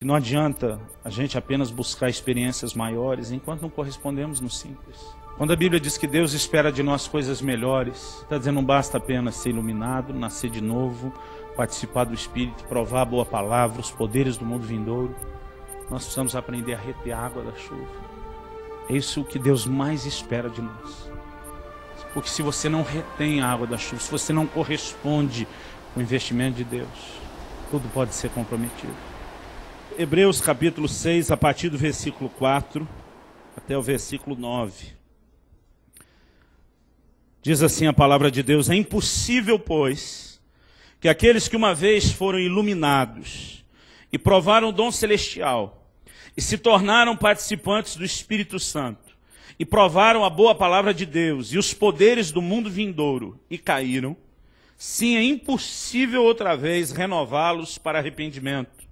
que não adianta a gente apenas buscar experiências maiores enquanto não correspondemos no simples. Quando a Bíblia diz que Deus espera de nós coisas melhores, está dizendo não basta apenas ser iluminado, nascer de novo, participar do Espírito, provar a boa palavra, os poderes do mundo vindouro. Nós precisamos aprender a reter a água da chuva. É isso que Deus mais espera de nós. Porque se você não retém a água da chuva, se você não corresponde com o investimento de Deus, tudo pode ser comprometido. Hebreus capítulo 6, a partir do versículo 4 até o versículo 9. Diz assim a palavra de Deus: é impossível, pois, que aqueles que uma vez foram iluminados e provaram o dom celestial e se tornaram participantes do Espírito Santo e provaram a boa palavra de Deus e os poderes do mundo vindouro e caíram, sim, é impossível outra vez renová-los para arrependimento,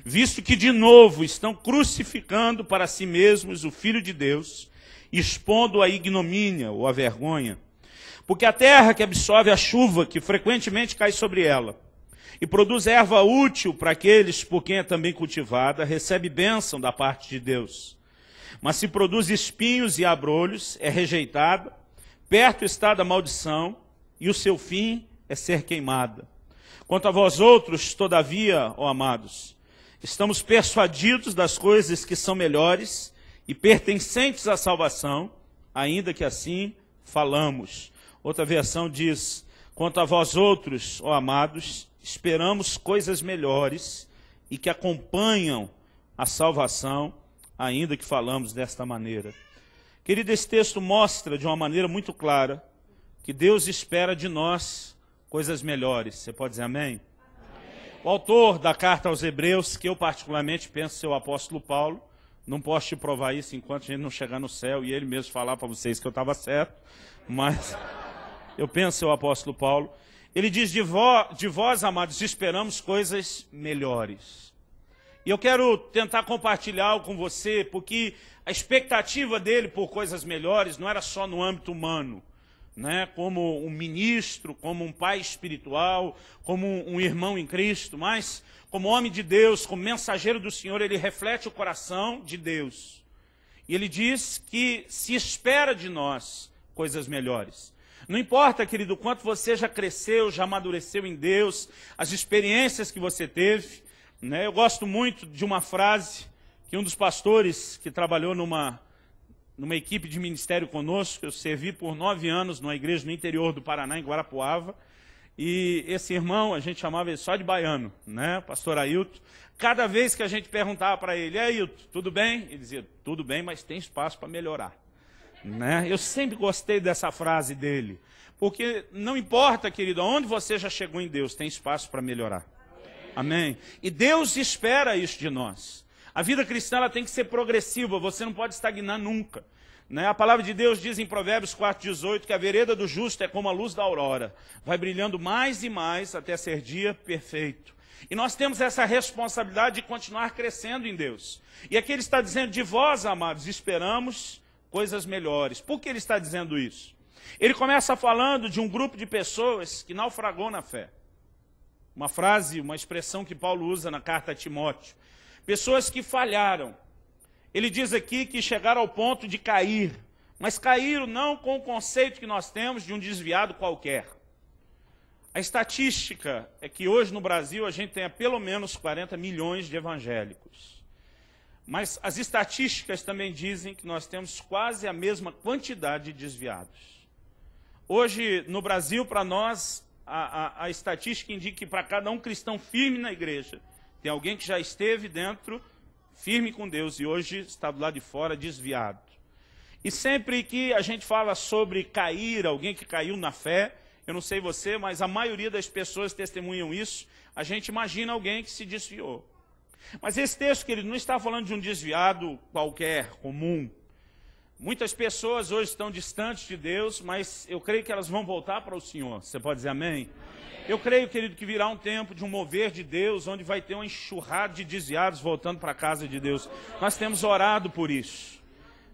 visto que de novo estão crucificando para si mesmos o Filho de Deus, expondo a ignomínia ou a vergonha. Porque a terra que absorve a chuva que frequentemente cai sobre ela e produz erva útil para aqueles por quem é também cultivada, recebe bênção da parte de Deus. Mas se produz espinhos e abrolhos, é rejeitada, perto está da maldição, e o seu fim é ser queimada. Quanto a vós outros, todavia, ó amados, estamos persuadidos das coisas que são melhores e pertencentes à salvação, ainda que assim falamos. Outra versão diz: quanto a vós outros, ó amados, esperamos coisas melhores e que acompanham a salvação, ainda que falamos desta maneira. Querido, esse texto mostra de uma maneira muito clara que Deus espera de nós coisas melhores. Você pode dizer amém? Amém. O autor da carta aos Hebreus, que eu particularmente penso ser o apóstolo Paulo, não posso te provar isso enquanto a gente não chegar no céu e ele mesmo falar para vocês que eu estava certo, mas eu penso ser o apóstolo Paulo. Ele diz: de vós, amados, esperamos coisas melhores. E eu quero tentar compartilhar com você, porque a expectativa dele por coisas melhores não era só no âmbito humano, né? Como um ministro, como um pai espiritual, como um irmão em Cristo, mas como homem de Deus, como mensageiro do Senhor, ele reflete o coração de Deus. E ele diz que se espera de nós coisas melhores. Não importa, querido, o quanto você já cresceu, já amadureceu em Deus, as experiências que você teve, né? Eu gosto muito de uma frase que um dos pastores que trabalhou numa equipe de ministério conosco, eu servi por 9 anos numa igreja no interior do Paraná, em Guarapuava, e esse irmão, a gente chamava ele só de baiano, né? Pastor Ailton. Cada vez que a gente perguntava para ele: e aí, Ailton, tudo bem? Ele dizia: tudo bem, mas tem espaço para melhorar. Né? Eu sempre gostei dessa frase dele, porque não importa, querido, aonde você já chegou em Deus, tem espaço para melhorar. Amém? E Deus espera isso de nós. A vida cristã ela tem que ser progressiva, você não pode estagnar nunca. Né? A palavra de Deus diz em Provérbios 4,18 que a vereda do justo é como a luz da aurora, vai brilhando mais e mais até ser dia perfeito. E nós temos essa responsabilidade de continuar crescendo em Deus. E aqui ele está dizendo: de vós, amados, esperamos coisas melhores. Por que ele está dizendo isso? Ele começa falando de um grupo de pessoas que naufragou na fé. Uma frase, uma expressão que Paulo usa na carta a Timóteo. Pessoas que falharam. Ele diz aqui que chegaram ao ponto de cair, mas caíram não com o conceito que nós temos de um desviado qualquer. A estatística é que hoje no Brasil a gente tenha pelo menos 40 milhões de evangélicos. Mas as estatísticas também dizem que nós temos quase a mesma quantidade de desviados. Hoje, no Brasil, para nós, a estatística indica que para cada um cristão firme na igreja, tem alguém que já esteve dentro, firme com Deus, e hoje está do lado de fora, desviado. E sempre que a gente fala sobre cair, alguém que caiu na fé, eu não sei você, mas a maioria das pessoas testemunham isso, a gente imagina alguém que se desviou. Mas esse texto, querido, não está falando de um desviado qualquer, comum. Muitas pessoas hoje estão distantes de Deus, mas eu creio que elas vão voltar para o Senhor. Você pode dizer amém? Amém. Eu creio, querido, que virá um tempo de um mover de Deus, onde vai ter uma enxurrada de desviados voltando para a casa de Deus. Nós temos orado por isso.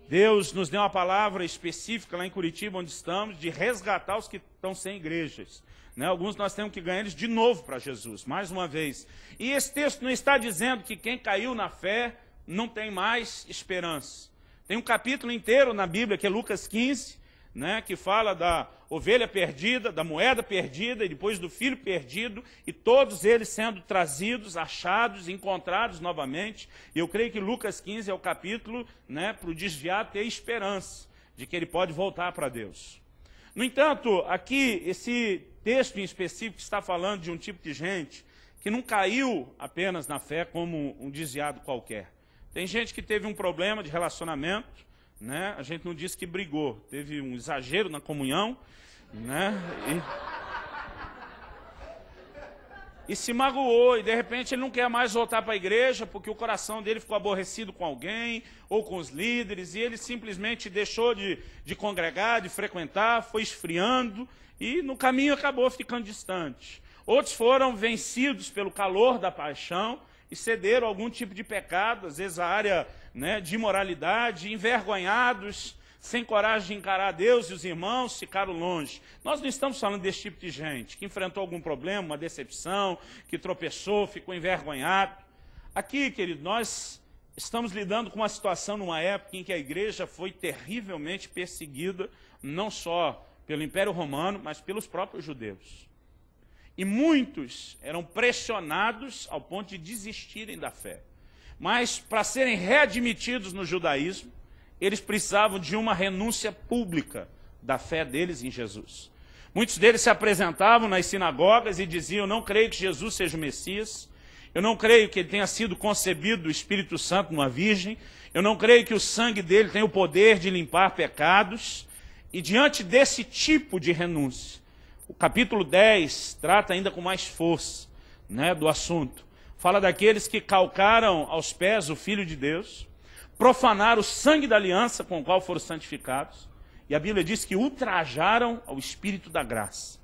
Deus nos deu uma palavra específica lá em Curitiba, onde estamos, de resgatar os que estão sem igrejas. Né? Alguns nós temos que ganhar eles de novo para Jesus, mais uma vez. E esse texto não está dizendo que quem caiu na fé não tem mais esperança. Tem um capítulo inteiro na Bíblia, que é Lucas 15, né, que fala da ovelha perdida, da moeda perdida e depois do filho perdido, e todos eles sendo trazidos, achados, encontrados novamente. E eu creio que Lucas 15 é o capítulo, né, para o desviado ter esperança de que ele pode voltar para Deus. No entanto, aqui, esse texto em específico está falando de um tipo de gente que não caiu apenas na fé como um desviado qualquer. Tem gente que teve um problema de relacionamento, né? A gente não disse que brigou, teve um exagero na comunhão, né? E se magoou, e de repente ele não quer mais voltar para a igreja, porque o coração dele ficou aborrecido com alguém, ou com os líderes, e ele simplesmente deixou de congregar, de frequentar, foi esfriando, e no caminho acabou ficando distante. Outros foram vencidos pelo calor da paixão, e cederam a algum tipo de pecado, às vezes a área, né, de imoralidade, envergonhados, sem coragem de encarar Deus e os irmãos, ficaram longe. Nós não estamos falando desse tipo de gente, que enfrentou algum problema, uma decepção, que tropeçou, ficou envergonhado. Aqui, querido, nós estamos lidando com uma situação numa época em que a igreja foi terrivelmente perseguida, não só pelo Império Romano, mas pelos próprios judeus. E muitos eram pressionados ao ponto de desistirem da fé. Mas, para serem readmitidos no judaísmo, eles precisavam de uma renúncia pública da fé deles em Jesus. Muitos deles se apresentavam nas sinagogas e diziam: eu não creio que Jesus seja o Messias, eu não creio que ele tenha sido concebido do Espírito Santo numa virgem, eu não creio que o sangue dele tenha o poder de limpar pecados. E diante desse tipo de renúncia, o capítulo 10 trata ainda com mais força, né, do assunto. Fala daqueles que calcaram aos pés o Filho de Deus, profanaram o sangue da aliança com o qual foram santificados, e a Bíblia diz que ultrajaram ao Espírito da graça.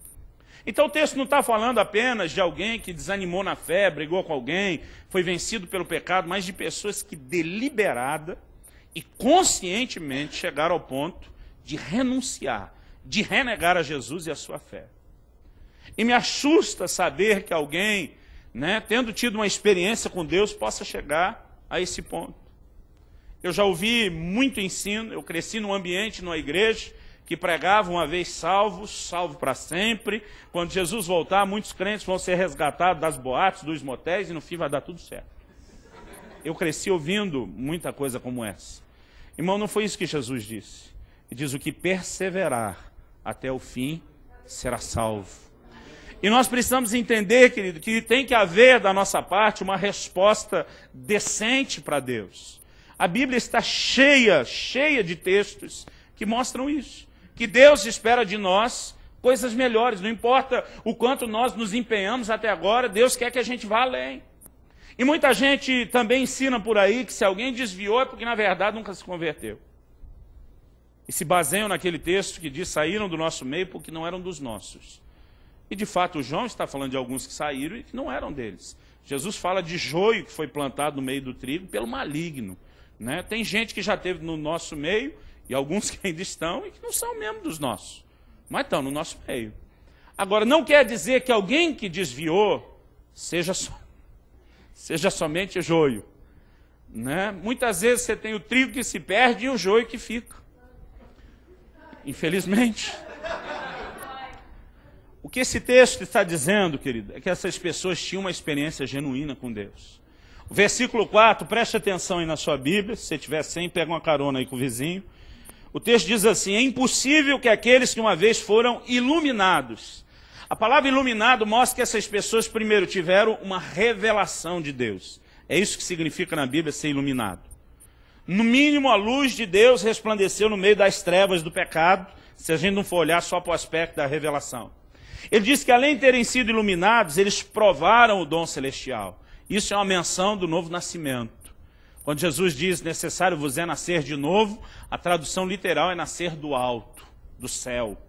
Então o texto não está falando apenas de alguém que desanimou na fé, brigou com alguém, foi vencido pelo pecado, mas de pessoas que deliberada e conscientemente chegaram ao ponto de renunciar, de renegar a Jesus e a sua fé. E me assusta saber que alguém, né, tendo tido uma experiência com Deus, possa chegar a esse ponto. Eu já ouvi muito ensino, eu cresci num ambiente, numa igreja, que pregava uma vez salvo, salvo para sempre. Quando Jesus voltar, muitos crentes vão ser resgatados das boates, dos motéis, e no fim vai dar tudo certo. Eu cresci ouvindo muita coisa como essa. Irmão, não foi isso que Jesus disse. Ele diz: o que perseverar até o fim será salvo. E nós precisamos entender, querido, que tem que haver da nossa parte uma resposta decente para Deus. A Bíblia está cheia de textos que mostram isso. Que Deus espera de nós coisas melhores. Não importa o quanto nós nos empenhamos até agora, Deus quer que a gente vá além. E muita gente também ensina por aí que se alguém desviou é porque na verdade nunca se converteu. E se baseiam naquele texto que diz: saíram do nosso meio porque não eram dos nossos. E de fato o João está falando de alguns que saíram e que não eram deles. Jesus fala de joio que foi plantado no meio do trigo pelo maligno. Né? Tem gente que já esteve no nosso meio, e alguns que ainda estão, e que não são mesmo dos nossos, mas estão no nosso meio. Agora, não quer dizer que alguém que desviou seja somente joio. Né? Muitas vezes você tem o trigo que se perde e o joio que fica. Infelizmente. O que esse texto está dizendo, querido, é que essas pessoas tinham uma experiência genuína com Deus. O versículo 4, preste atenção aí na sua Bíblia, se você tiver sem, pega uma carona aí com o vizinho. O texto diz assim: é impossível que aqueles que uma vez foram iluminados. A palavra iluminado mostra que essas pessoas primeiro tiveram uma revelação de Deus. É isso que significa na Bíblia ser iluminado. No mínimo a luz de Deus resplandeceu no meio das trevas do pecado, se a gente não for olhar só para o aspecto da revelação. Ele diz que além de terem sido iluminados, eles provaram o dom celestial. Isso é uma menção do novo nascimento. Quando Jesus diz: necessário vos é nascer de novo, a tradução literal é nascer do alto, do céu.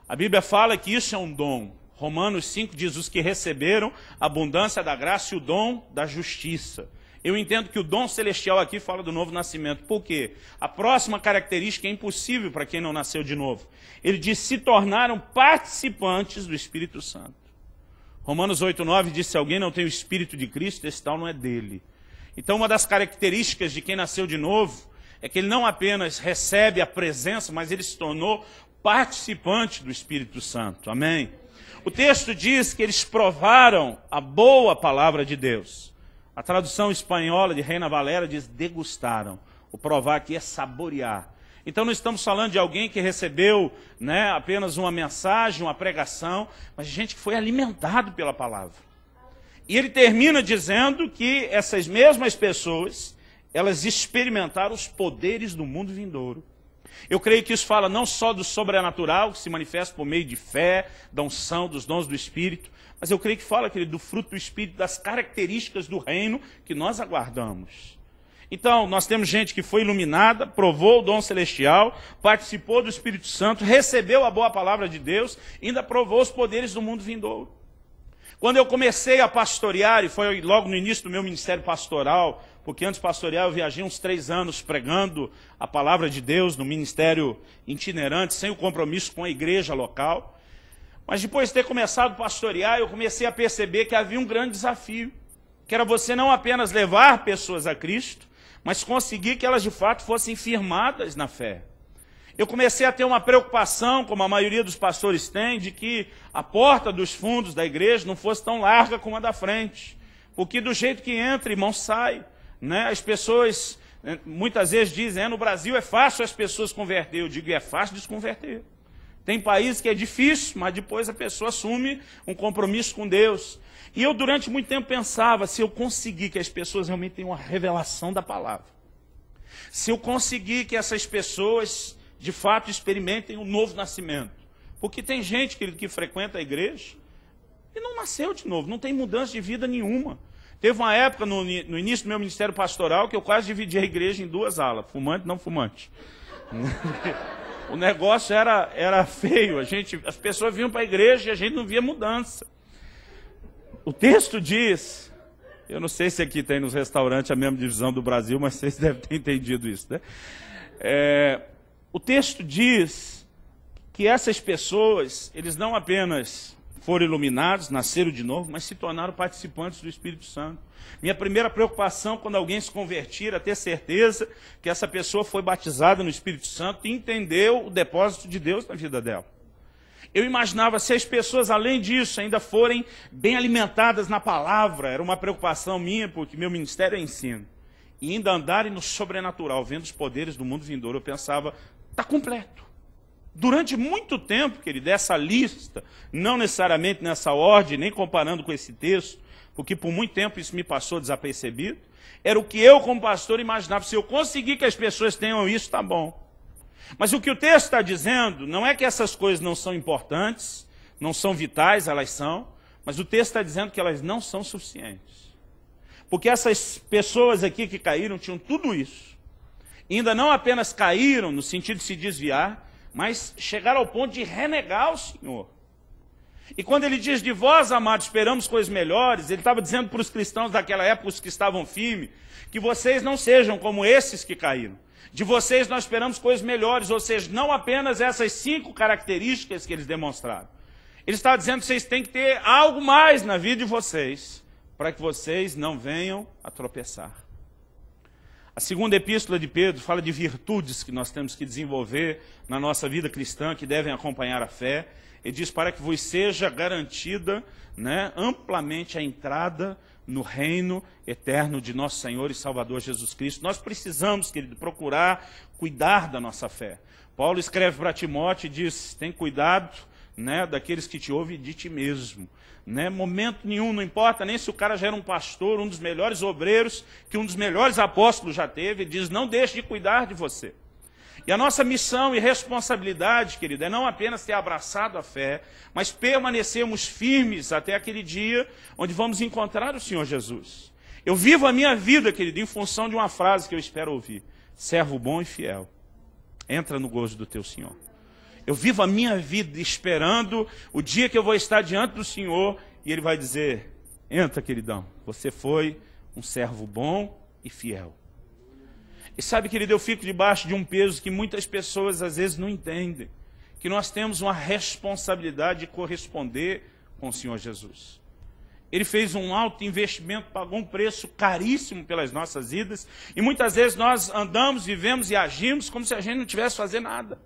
A Bíblia fala que isso é um dom. Romanos 5 diz: os que receberam a abundância da graça e o dom da justiça. Eu entendo que o dom celestial aqui fala do novo nascimento. Por quê? A próxima característica é impossível para quem não nasceu de novo. Ele diz, se tornaram participantes do Espírito Santo. Romanos 8,9 diz, se alguém não tem o Espírito de Cristo, esse tal não é dele. Então, uma das características de quem nasceu de novo é que ele não apenas recebe a presença, mas ele se tornou participante do Espírito Santo. Amém? O texto diz que eles provaram a boa palavra de Deus. A tradução espanhola de Reina Valera diz degustaram. O provar aqui é saborear. Então não estamos falando de alguém que recebeu, né, apenas uma mensagem, uma pregação, mas de gente que foi alimentado pela palavra. E ele termina dizendo que essas mesmas pessoas, elas experimentaram os poderes do mundo vindouro. Eu creio que isso fala não só do sobrenatural, que se manifesta por meio de fé, da unção, dos dons do Espírito, mas eu creio que fala, querido, do fruto do Espírito, das características do reino que nós aguardamos. Então, nós temos gente que foi iluminada, provou o dom celestial, participou do Espírito Santo, recebeu a boa palavra de Deus, e ainda provou os poderes do mundo vindouro. Quando eu comecei a pastorear, e foi logo no início do meu ministério pastoral, porque antes de pastorear eu viajei uns 3 anos pregando a palavra de Deus no ministério itinerante, sem o compromisso com a igreja local. Mas depois de ter começado a pastorear, eu comecei a perceber que havia um grande desafio, que era você não apenas levar pessoas a Cristo, mas conseguir que elas de fato fossem firmadas na fé. Eu comecei a ter uma preocupação, como a maioria dos pastores tem, de que a porta dos fundos da igreja não fosse tão larga como a da frente. Porque do jeito que entra, irmão, sai. Né? As pessoas muitas vezes dizem, no Brasil é fácil as pessoas converter. Eu digo, é fácil desconverter. Tem países que é difícil, mas depois a pessoa assume um compromisso com Deus. E eu durante muito tempo pensava, se eu conseguir que as pessoas realmente tenham uma revelação da palavra, se eu conseguir que essas pessoas de fato experimentem um novo nascimento. Porque tem gente, querido, que frequenta a igreja e não nasceu de novo, não tem mudança de vida nenhuma. Teve uma época no início do meu ministério pastoral que eu quase dividi a igreja em 2 alas, fumante e não fumante. O negócio era feio, as pessoas vinham para a igreja e a gente não via mudança. O texto diz, eu não sei se aqui tem nos restaurantes a mesma divisão do Brasil, mas vocês devem ter entendido isso, né? O texto diz que essas pessoas, eles não apenas foram iluminados, nasceram de novo, mas se tornaram participantes do Espírito Santo. Minha primeira preocupação quando alguém se convertir era ter certeza que essa pessoa foi batizada no Espírito Santo e entendeu o depósito de Deus na vida dela. Eu imaginava se as pessoas, além disso, ainda forem bem alimentadas na palavra, era uma preocupação minha, porque meu ministério é ensino, e ainda andarem no sobrenatural, vendo os poderes do mundo vindouro, eu pensava, está completo. Durante muito tempo, querido, essa lista, não necessariamente nessa ordem, nem comparando com esse texto, porque por muito tempo isso me passou desapercebido, era o que eu, como pastor, imaginava. Se eu conseguir que as pessoas tenham isso, está bom. Mas o que o texto está dizendo não é que essas coisas não são importantes, não são vitais, elas são, mas o texto está dizendo que elas não são suficientes. Porque essas pessoas aqui que caíram tinham tudo isso. E ainda não apenas caíram no sentido de se desviar, mas chegaram ao ponto de renegar o Senhor. E quando ele diz, de vós, amados, esperamos coisas melhores, ele estava dizendo para os cristãos daquela época, os que estavam firmes, que vocês não sejam como esses que caíram. De vocês nós esperamos coisas melhores, ou seja, não apenas essas 5 características que eles demonstraram. Ele está dizendo que vocês têm que ter algo mais na vida de vocês, para que vocês não venham a tropeçar. A segunda epístola de Pedro fala de virtudes que nós temos que desenvolver na nossa vida cristã, que devem acompanhar a fé. Ele diz para que vos seja garantida, né, amplamente a entrada no reino eterno de nosso Senhor e Salvador Jesus Cristo. Nós precisamos, querido, procurar cuidar da nossa fé. Paulo escreve para Timóteo e diz, tem cuidado, né, daqueles que te ouvem e de ti mesmo. Né? Momento nenhum, não importa nem se o cara já era um pastor, um dos melhores obreiros, que um dos melhores apóstolos já teve, ele diz, não deixe de cuidar de você. E a nossa missão e responsabilidade, querido, é não apenas ter abraçado a fé, mas permanecermos firmes até aquele dia onde vamos encontrar o Senhor Jesus. Eu vivo a minha vida, querido, em função de uma frase que eu espero ouvir. Servo bom e fiel, entra no gozo do teu Senhor. Eu vivo a minha vida esperando o dia que eu vou estar diante do Senhor e Ele vai dizer, entra, queridão, você foi um servo bom e fiel. E sabe, querido, eu fico debaixo de um peso que muitas pessoas às vezes não entendem, que nós temos uma responsabilidade de corresponder com o Senhor Jesus. Ele fez um alto investimento, pagou um preço caríssimo pelas nossas vidas, e muitas vezes nós andamos, vivemos e agimos como se a gente não tivesse fazer nada.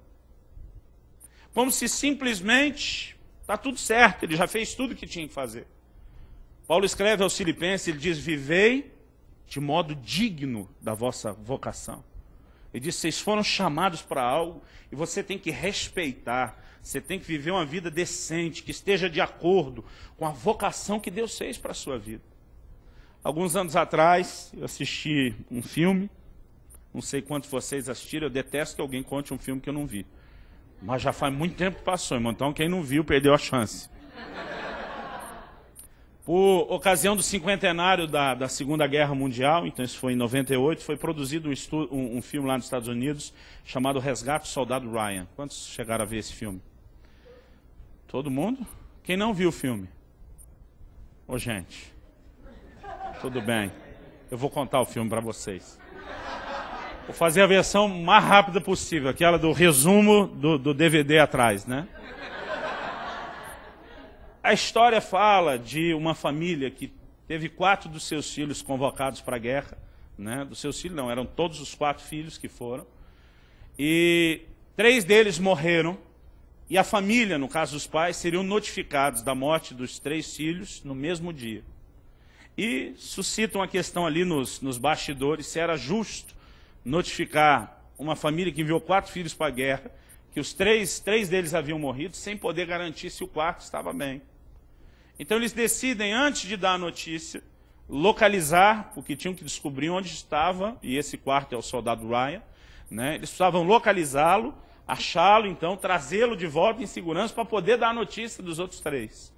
Como se simplesmente está tudo certo, ele já fez tudo o que tinha que fazer. Paulo escreve aos Filipenses, ele diz, vivei de modo digno da vossa vocação. Ele diz, vocês foram chamados para algo e você tem que respeitar, você tem que viver uma vida decente, que esteja de acordo com a vocação que Deus fez para a sua vida. Alguns anos atrás, eu assisti um filme, não sei quantos vocês assistiram, eu detesto que alguém conte um filme que eu não vi. Mas já faz muito tempo que passou, irmão, então quem não viu perdeu a chance. Por ocasião do cinquentenário da Segunda Guerra Mundial, então isso foi em 98, foi produzido um filme lá nos Estados Unidos chamado Resgate do Soldado Ryan. Quantos chegaram a ver esse filme? Todo mundo? Quem não viu o filme? Ô, gente, tudo bem, eu vou contar o filme para vocês. Vou fazer a versão mais rápida possível, aquela do resumo do DVD atrás, né? A história fala de uma família que teve 4 dos seus filhos convocados para a guerra, né? Dos seus filhos não, eram todos os 4 filhos que foram. E 3 deles morreram, e a família, no caso dos pais, seriam notificados da morte dos 3 filhos no mesmo dia. E suscitam a questão ali nos bastidores se era justo notificar uma família que enviou 4 filhos para a guerra, que os 3 deles haviam morrido, sem poder garantir se o 4º estava bem. Então eles decidem, antes de dar a notícia, localizar, porque tinham que descobrir onde estava, e esse 4º é o soldado Ryan, né? Eles precisavam localizá-lo, achá-lo, então, trazê-lo de volta em segurança para poder dar a notícia dos outros 3.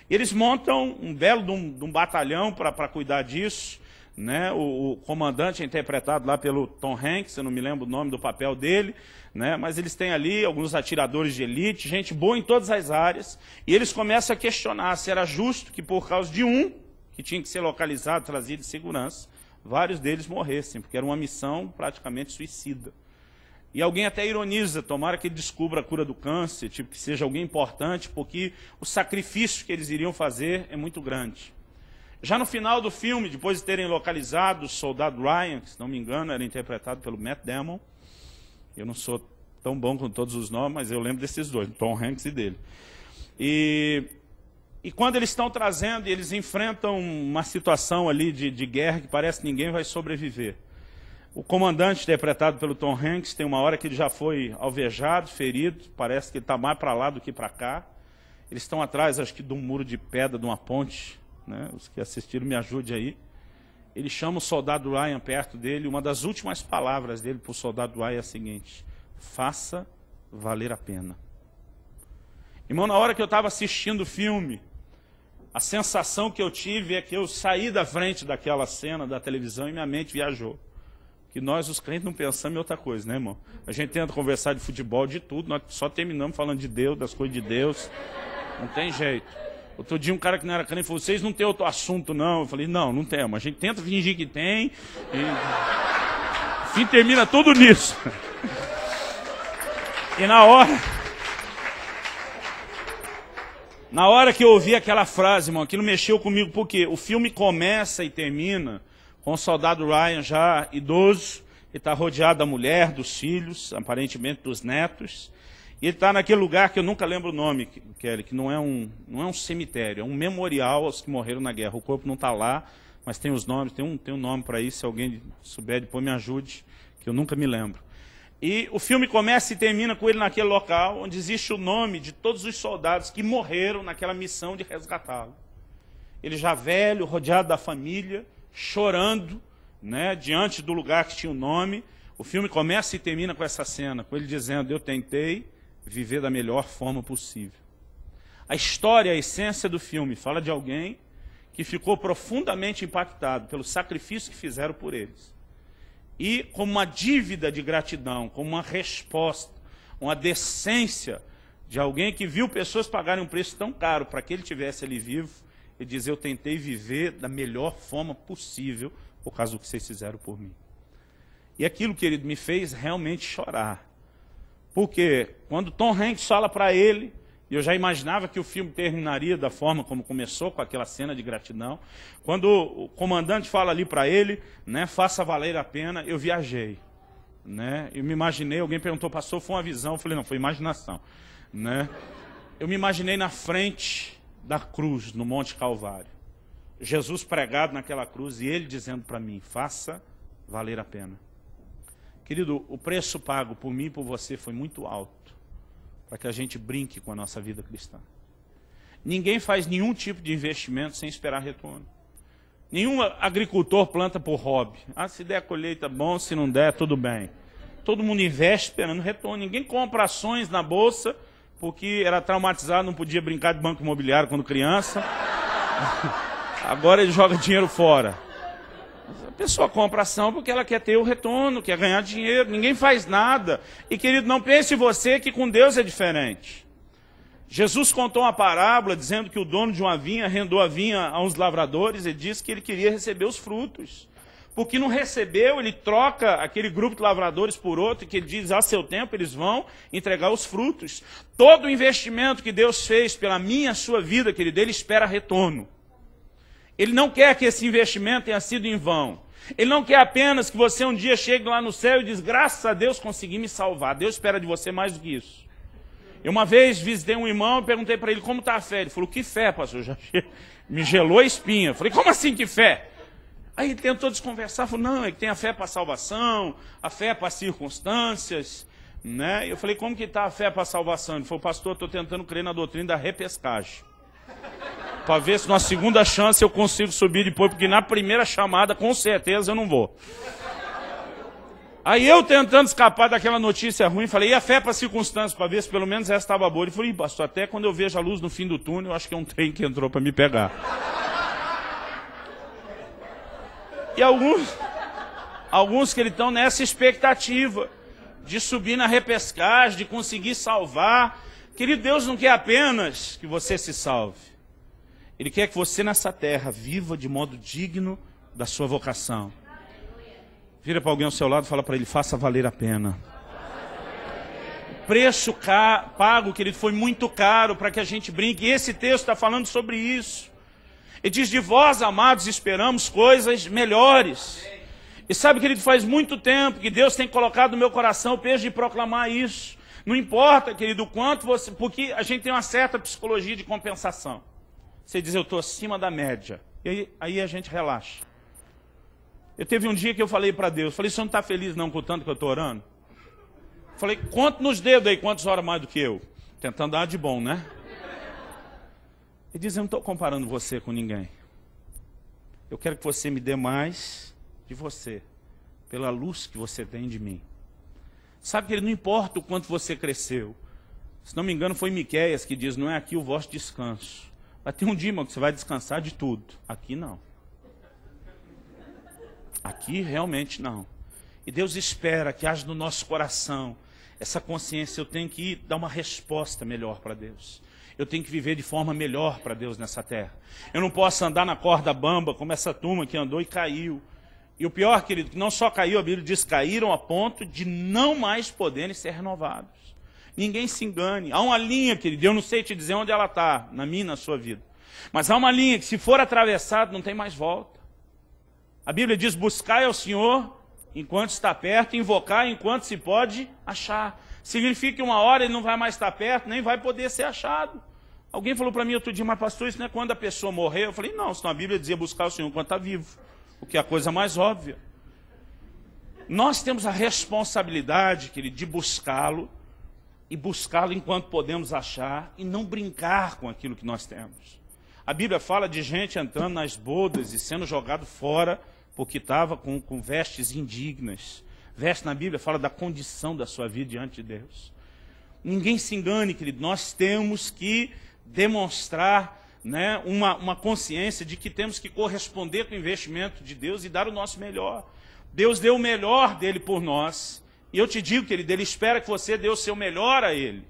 Eles montam um belo de um batalhão para cuidar disso, né? O comandante é interpretado lá pelo Tom Hanks, eu não me lembro o nome do papel dele, né? Mas eles têm ali alguns atiradores de elite, gente boa em todas as áreas, e eles começam a questionar se era justo que por causa de um, que tinha que ser localizado, trazido de segurança, vários deles morressem, porque era uma missão praticamente suicida. E alguém até ironiza, tomara que ele descubra a cura do câncer, tipo, que seja alguém importante, porque o sacrifício que eles iriam fazer é muito grande. Já no final do filme, depois de terem localizado o soldado Ryan, que se não me engano era interpretado pelo Matt Damon, eu não sou tão bom com todos os nomes, mas eu lembro desses dois, Tom Hanks e dele. E quando eles estão trazendo, eles enfrentam uma situação ali de guerra que parece que ninguém vai sobreviver. O comandante, interpretado pelo Tom Hanks, tem uma hora que ele já foi alvejado, ferido, parece que ele está mais para lá do que para cá. Eles estão atrás, acho que de um muro de pedra, de uma ponte, né? Os que assistiram me ajudem aí. Ele chama o soldado Ryan perto dele, uma das últimas palavras dele para o soldado Ryan é a seguinte: faça valer a pena. Irmão, na hora que eu estava assistindo o filme, a sensação que eu tive é que eu saí da frente daquela cena da televisão e minha mente viajou. Que nós, os crentes, não pensamos em outra coisa, né, irmão? A gente tenta conversar de futebol, de tudo, nós só terminamos falando de Deus, das coisas de Deus. Não tem jeito. Outro dia um cara que não era crente falou, vocês não têm outro assunto, não? Eu falei, não temos. A gente tenta fingir que tem e... Enfim, termina tudo nisso. E na hora que eu ouvi aquela frase, irmão, aquilo mexeu comigo, porque o filme começa e termina com o soldado Ryan já idoso, ele está rodeado da mulher, dos filhos, aparentemente dos netos, e ele está naquele lugar que eu nunca lembro o nome, Kelly, que não é um cemitério, é um memorial aos que morreram na guerra. O corpo não está lá, mas tem os nomes, tem um nome para isso, se alguém souber depois me ajude, que eu nunca me lembro. E o filme começa e termina com ele naquele local, onde existe o nome de todos os soldados que morreram naquela missão de resgatá-lo. Ele já velho, rodeado da família, chorando, né, diante do lugar que tinha o nome. O filme começa e termina com essa cena, com ele dizendo, eu tentei viver da melhor forma possível. A história, a essência do filme, fala de alguém que ficou profundamente impactado pelo sacrifício que fizeram por eles. E como uma dívida de gratidão, como uma resposta, uma decência de alguém que viu pessoas pagarem um preço tão caro para que ele tivesse ali vivo, Ele diz, eu tentei viver da melhor forma possível por causa do que vocês fizeram por mim. E aquilo, querido, me fez realmente chorar. Porque quando Tom Hanks fala para ele, e eu já imaginava que o filme terminaria da forma como começou, com aquela cena de gratidão. Quando o comandante fala ali para ele, né, faça valer a pena, eu viajei. Né? Eu me imaginei, alguém perguntou, pastor, foi uma visão? Eu falei, não, foi imaginação. Né? Eu me imaginei na frente da cruz, no Monte Calvário. Jesus pregado naquela cruz e ele dizendo para mim, faça valer a pena. Querido, o preço pago por mim e por você foi muito alto para que a gente brinque com a nossa vida cristã. Ninguém faz nenhum tipo de investimento sem esperar retorno. Nenhum agricultor planta por hobby. Ah, se der colheita, bom, se não der, tudo bem. Todo mundo investe esperando retorno. Ninguém compra ações na bolsa porque era traumatizado, não podia brincar de banco imobiliário quando criança. Agora ele joga dinheiro fora. A pessoa compra ação porque ela quer ter o retorno, quer ganhar dinheiro. Ninguém faz nada. E, querido, não pense você que com Deus é diferente. Jesus contou uma parábola dizendo que o dono de uma vinha arrendou a vinha a uns lavradores e disse que ele queria receber os frutos. Porque não recebeu, ele troca aquele grupo de lavradores por outro, que ele diz, a seu tempo eles vão entregar os frutos. Todo o investimento que Deus fez pela minha e sua vida, querido, ele espera retorno. Ele não quer que esse investimento tenha sido em vão. Ele não quer apenas que você um dia chegue lá no céu e diz, graças a Deus consegui me salvar. Deus espera de você mais do que isso. Eu uma vez visitei um irmão e perguntei para ele como está a fé. Ele falou, que fé, pastor? Já me gelou a espinha. Eu falei, como assim que fé? Aí ele tentou desconversar, falou, não, é que tem a fé para a salvação, a fé para as circunstâncias. Né? Eu falei, como que está a fé para a salvação? Ele falou, pastor, estou tentando crer na doutrina da repescagem. Para ver se na segunda chance eu consigo subir depois, porque na primeira chamada, com certeza, eu não vou. Aí eu tentando escapar daquela notícia ruim, falei, e a fé para as circunstâncias, para ver se pelo menos essa estava boa. Ele falou, pastor, até quando eu vejo a luz no fim do túnel, eu acho que é um trem que entrou para me pegar. E alguns que estão nessa expectativa de subir na repescagem, de conseguir salvar. Querido, Deus não quer apenas que você se salve. Ele quer que você nessa terra viva de modo digno da sua vocação. Vira para alguém ao seu lado e fala para ele, faça valer a pena. O preço pago, querido, foi muito caro para que a gente brinque. E esse texto está falando sobre isso. Ele diz, de vós, amados, esperamos coisas melhores. E sabe, querido, faz muito tempo que Deus tem colocado no meu coração o peso de proclamar isso. Não importa, querido, o quanto você... Porque a gente tem uma certa psicologia de compensação. Você diz, eu estou acima da média. E aí a gente relaxa. Eu teve um dia que eu falei para Deus, falei, você não está feliz não com o tanto que eu estou orando? Falei, conta nos dedos aí quantas horas mais do que eu. Tentando dar de bom, né? Ele diz, eu não estou comparando você com ninguém. Eu quero que você me dê mais de você, pela luz que você tem de mim. Sabe que ele não importa o quanto você cresceu. Se não me engano, foi Miqueias que diz, não é aqui o vosso descanso. Vai ter um dia, irmão, que você vai descansar de tudo. Aqui não. Aqui realmente não. E Deus espera que haja no nosso coração essa consciência. Eu tenho que dar uma resposta melhor para Deus. Eu tenho que viver de forma melhor para Deus nessa terra. Eu não posso andar na corda bamba como essa turma que andou e caiu. E o pior, querido, que não só caiu, a Bíblia diz, caíram a ponto de não mais poderem ser renovados. Ninguém se engane. Há uma linha, querido, eu não sei te dizer onde ela está, na minha e na sua vida. Mas há uma linha que se for atravessada não tem mais volta. A Bíblia diz, buscai ao Senhor enquanto está perto, invocar enquanto se pode achar. Significa que uma hora ele não vai mais estar perto, nem vai poder ser achado. Alguém falou para mim outro dia, mas pastor, isso não é quando a pessoa morrer? Eu falei, não, senão a Bíblia dizia buscar o Senhor enquanto está vivo. O que é a coisa mais óbvia. Nós temos a responsabilidade, querido, de buscá-lo, e buscá-lo enquanto podemos achar, e não brincar com aquilo que nós temos. A Bíblia fala de gente entrando nas bodas e sendo jogado fora, porque estava com vestes indignas. Veste na Bíblia fala da condição da sua vida diante de Deus. Ninguém se engane, querido, nós temos que demonstrar, né, uma consciência de que temos que corresponder com o investimento de Deus e dar o nosso melhor. Deus deu o melhor dele por nós. E eu te digo, querido, ele espera que você dê o seu melhor a ele.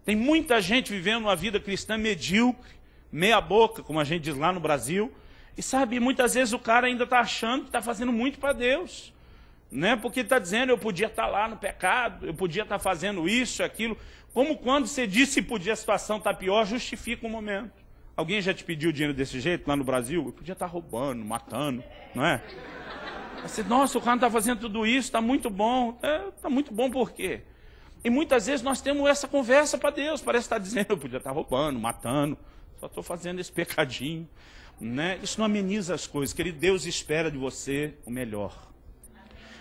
Tem muita gente vivendo uma vida cristã medíocre, meia boca, como a gente diz lá no Brasil. E sabe, muitas vezes o cara ainda está achando que está fazendo muito para Deus. Né? Porque está dizendo, eu podia estar lá no pecado, eu podia estar fazendo isso, aquilo. Como quando você disse que podia a situação estar pior, justifica um momento. Alguém já te pediu dinheiro desse jeito lá no Brasil? Eu podia estar roubando, matando, não é? Você, nossa, o cara não está fazendo tudo isso, está muito bom. Está muito bom por quê? E muitas vezes nós temos essa conversa para Deus, parece estar dizendo, eu podia estar roubando, matando, só estou fazendo esse pecadinho. Né? Isso não ameniza as coisas, querido, Deus espera de você o melhor.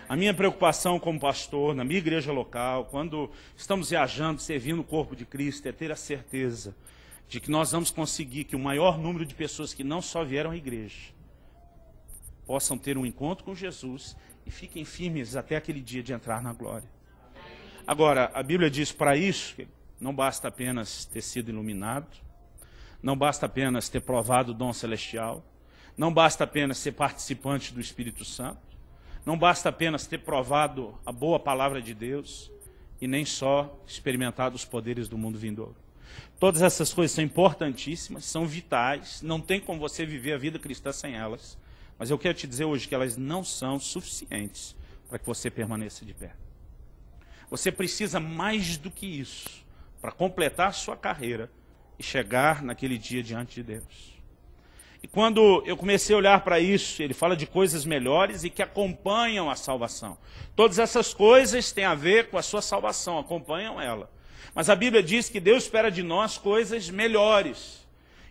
A minha preocupação como pastor, na minha igreja local, quando estamos viajando, servindo o corpo de Cristo, é ter a certeza de que nós vamos conseguir que o maior número de pessoas que não só vieram à igreja, possam ter um encontro com Jesus e fiquem firmes até aquele dia de entrar na glória. Agora, a Bíblia diz para isso, que não basta apenas ter sido iluminado, não basta apenas ter provado o dom celestial, não basta apenas ser participante do Espírito Santo, não basta apenas ter provado a boa palavra de Deus e nem só experimentado os poderes do mundo vindouro. Todas essas coisas são importantíssimas, são vitais, não tem como você viver a vida cristã sem elas. Mas eu quero te dizer hoje que elas não são suficientes para que você permaneça de pé. Você precisa mais do que isso para completar a sua carreira e chegar naquele dia diante de Deus. E quando eu comecei a olhar para isso, ele fala de coisas melhores e que acompanham a salvação. Todas essas coisas têm a ver com a sua salvação, acompanham ela. Mas a Bíblia diz que Deus espera de nós coisas melhores.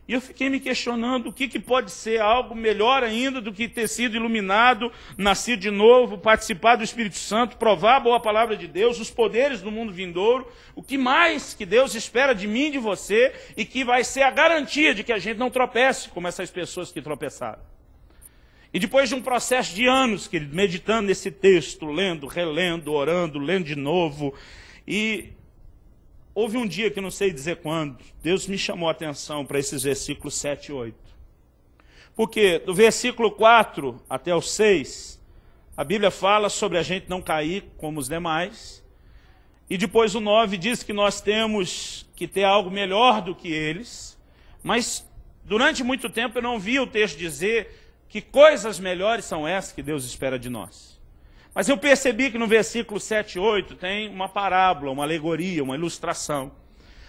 E eu fiquei me questionando o que pode ser algo melhor ainda do que ter sido iluminado, nascer de novo, participar do Espírito Santo, provar a boa palavra de Deus, os poderes do mundo vindouro. O que mais que Deus espera de mim e de você e que vai ser a garantia de que a gente não tropece como essas pessoas que tropeçaram. E depois de um processo de anos, querido, meditando nesse texto, lendo, relendo, orando, lendo de novo, e houve um dia que eu não sei dizer quando, Deus me chamou a atenção para esses versículos 7 e 8. Porque do versículo 4 até o 6, a Bíblia fala sobre a gente não cair como os demais. E depois o 9 diz que nós temos que ter algo melhor do que eles. Mas durante muito tempo eu não vi o texto dizer que coisas melhores são essas que Deus espera de nós. Mas eu percebi que no versículo 7 e 8 tem uma parábola, uma alegoria, uma ilustração,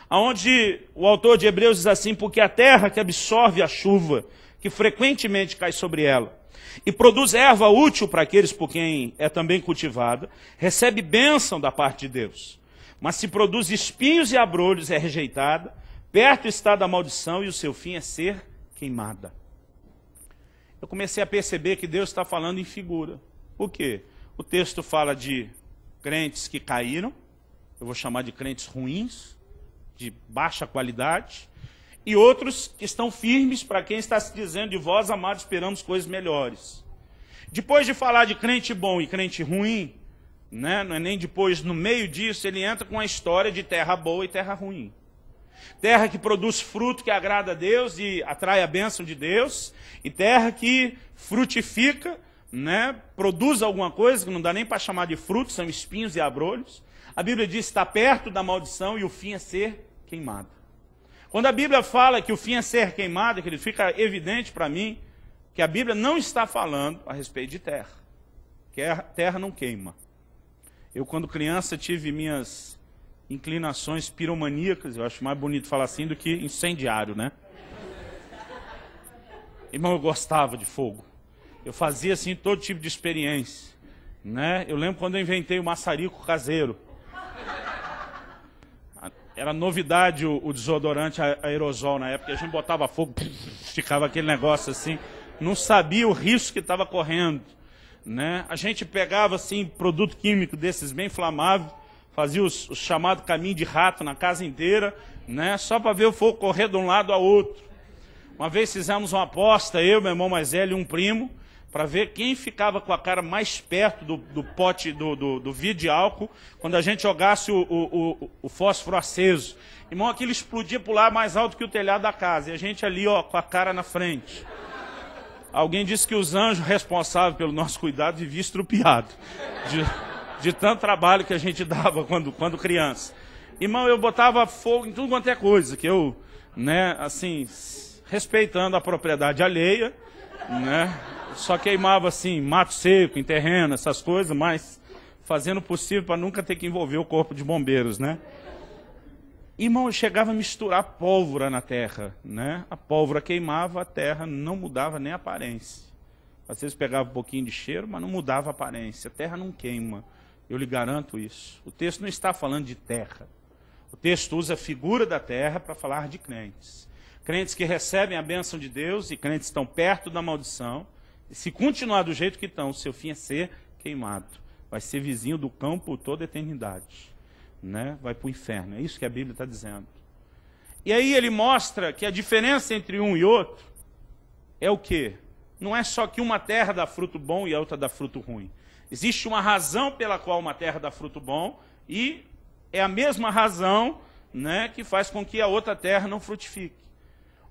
onde o autor de Hebreus diz assim, porque a terra que absorve a chuva, que frequentemente cai sobre ela, e produz erva útil para aqueles por quem é também cultivada, recebe bênção da parte de Deus. Mas se produz espinhos e abrolhos, é rejeitada, perto está da maldição e o seu fim é ser queimada. Eu comecei a perceber que Deus está falando em figura. Por quê? O texto fala de crentes que caíram, eu vou chamar de crentes ruins, de baixa qualidade, e outros que estão firmes para quem está se dizendo de vós, amados, esperamos coisas melhores. Depois de falar de crente bom e crente ruim, né, não é nem depois, no meio disso, ele entra com a história de terra boa e terra ruim. Terra que produz fruto que agrada a Deus e atrai a bênção de Deus, e terra que frutifica, né, produz alguma coisa que não dá nem para chamar de fruto, são espinhos e abrolhos. A Bíblia diz que está perto da maldição e o fim é ser queimado. Quando a Bíblia fala que o fim é ser queimado, que fica evidente para mim que a Bíblia não está falando a respeito de terra, que a terra não queima. Eu, quando criança, tive minhas inclinações piromaníacas, eu acho mais bonito falar assim do que incendiário, né? Irmão, eu gostava de fogo. Eu fazia assim todo tipo de experiência, né? Eu lembro quando eu inventei o maçarico caseiro. Era novidade o desodorante aerosol na época. A gente botava fogo, ficava aquele negócio assim. Não sabia o risco que estava correndo, né? A gente pegava assim produto químico desses bem inflamável, fazia o chamado caminho de rato na casa inteira, né? Só para ver o fogo correr de um lado ao outro. Uma vez fizemos uma aposta, eu, meu irmão mais velho e um primo, para ver quem ficava com a cara mais perto do pote, do vidro de álcool, quando a gente jogasse o fósforo aceso. Irmão, aquilo explodia por lá mais alto que o telhado da casa, e a gente ali, ó, com a cara na frente. Alguém disse que os anjos responsáveis pelo nosso cuidado viviam estrupiados, de tanto trabalho que a gente dava quando criança. Irmão, eu botava fogo em tudo quanto é coisa, que eu, né, assim, respeitando a propriedade alheia, né? Só queimava assim, mato seco, em terreno, essas coisas, mas fazendo o possível para nunca ter que envolver o corpo de bombeiros, né? Irmão, chegava a misturar pólvora na terra, né? A pólvora queimava, a terra não mudava nem a aparência. Às vezes pegava um pouquinho de cheiro, mas não mudava a aparência. A terra não queima, eu lhe garanto isso. O texto não está falando de terra. O texto usa a figura da terra para falar de crentes. Crentes que recebem a bênção de Deus e crentes que estão perto da maldição. E se continuar do jeito que estão, o seu fim é ser queimado. Vai ser vizinho do cão por toda a eternidade. Né? Vai para o inferno. É isso que a Bíblia está dizendo. E aí ele mostra que a diferença entre um e outro é o quê? Não é só que uma terra dá fruto bom e a outra dá fruto ruim. Existe uma razão pela qual uma terra dá fruto bom e é a mesma razão, né, que faz com que a outra terra não frutifique.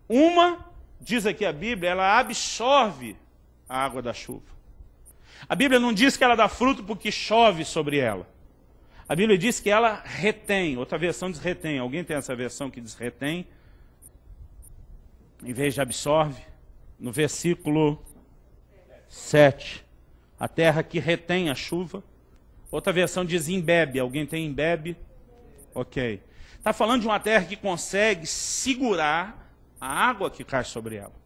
Uma, diz aqui a Bíblia, ela absorve a água da chuva. A Bíblia não diz que ela dá fruto porque chove sobre ela. A Bíblia diz que ela retém. Outra versão diz retém. Alguém tem essa versão que diz retém? Em vez de absorve. No versículo 7. A terra que retém a chuva. Outra versão diz embebe. Alguém tem embebe? Ok. Está falando de uma terra que consegue segurar a água que cai sobre ela.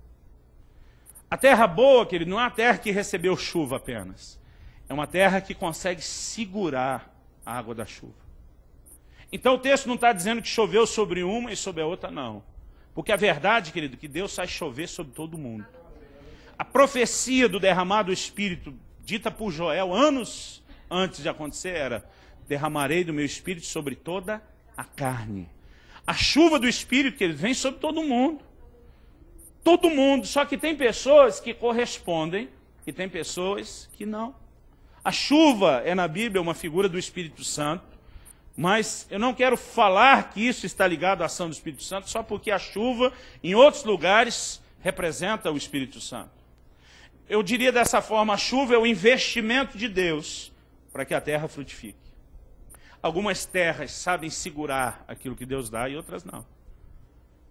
A terra boa, querido, não é uma terra que recebeu chuva apenas. É uma terra que consegue segurar a água da chuva. Então o texto não está dizendo que choveu sobre uma e sobre a outra, não. Porque a verdade, querido, é que Deus faz chover sobre todo mundo. A profecia do derramar do Espírito, dita por Joel anos antes de acontecer, era: derramarei do meu Espírito sobre toda a carne. A chuva do Espírito, querido, vem sobre todo mundo. Todo mundo. Só que tem pessoas que correspondem e tem pessoas que não. A chuva é na Bíblia uma figura do Espírito Santo, mas eu não quero falar que isso está ligado à ação do Espírito Santo só porque a chuva em outros lugares representa o Espírito Santo. Eu diria dessa forma, a chuva é o investimento de Deus para que a terra frutifique. Algumas terras sabem segurar aquilo que Deus dá e outras não.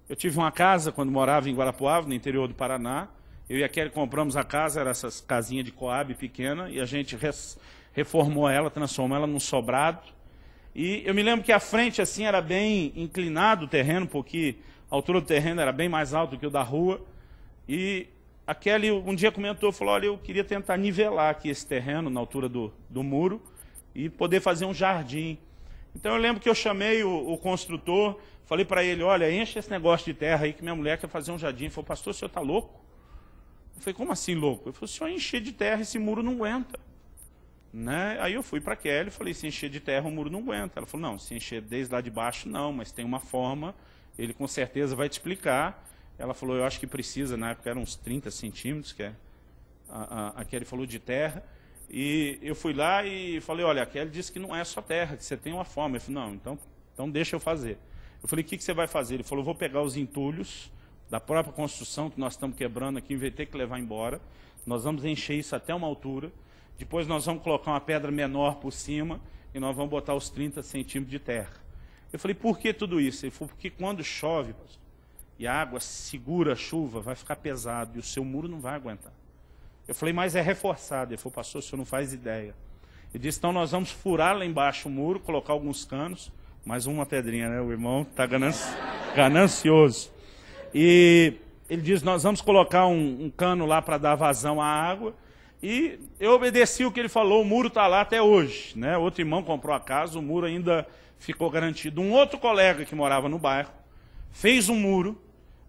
Eu tive uma casa quando morava em Guarapuava, no interior do Paraná. Eu e a Kelly compramos a casa, era essas casinhas de coab pequena, e a gente reformou ela, transformou ela num sobrado. E eu me lembro que a frente assim era bem inclinado o terreno, porque a altura do terreno era bem mais alta do que o da rua. E a Kelly um dia comentou, falou: olha, eu queria tentar nivelar aqui esse terreno na altura do muro e poder fazer um jardim. Então eu lembro que eu chamei o construtor, falei para ele: olha, enche esse negócio de terra aí que minha mulher quer fazer um jardim. Ele falou: pastor, o senhor está louco? Eu falei: como assim louco? Ele falou: se o senhor encher de terra, esse muro não aguenta. Né? Aí eu fui para a Kelly e falei: se encher de terra, o muro não aguenta. Ela falou: não, se encher desde lá de baixo, não, mas tem uma forma, ele com certeza vai te explicar. Ela falou: eu acho que precisa, na época eram uns 30 centímetros, que a Kelly falou de terra. E eu fui lá e falei: olha, a Kelly disse que não é só terra, que você tem uma forma. Eu falei: não, então deixa eu fazer. Eu falei: o que você vai fazer? Ele falou: eu vou pegar os entulhos da própria construção que nós estamos quebrando aqui, em vez de ter que levar embora, nós vamos encher isso até uma altura, depois nós vamos colocar uma pedra menor por cima e nós vamos botar os 30 centímetros de terra. Eu falei: por que tudo isso? Ele falou: porque quando chove e a água segura a chuva, vai ficar pesado e o seu muro não vai aguentar. Eu falei: mas é reforçado. Ele falou: pastor, o senhor não faz ideia. Ele disse: então nós vamos furar lá embaixo o muro, colocar alguns canos, mais uma pedrinha, né? O irmão está ganancioso. E ele diz: nós vamos colocar um cano lá para dar vazão à água. E eu obedeci o que ele falou, o muro está lá até hoje. Né? Outro irmão comprou a casa, o muro ainda ficou garantido. Um outro colega que morava no bairro fez um muro,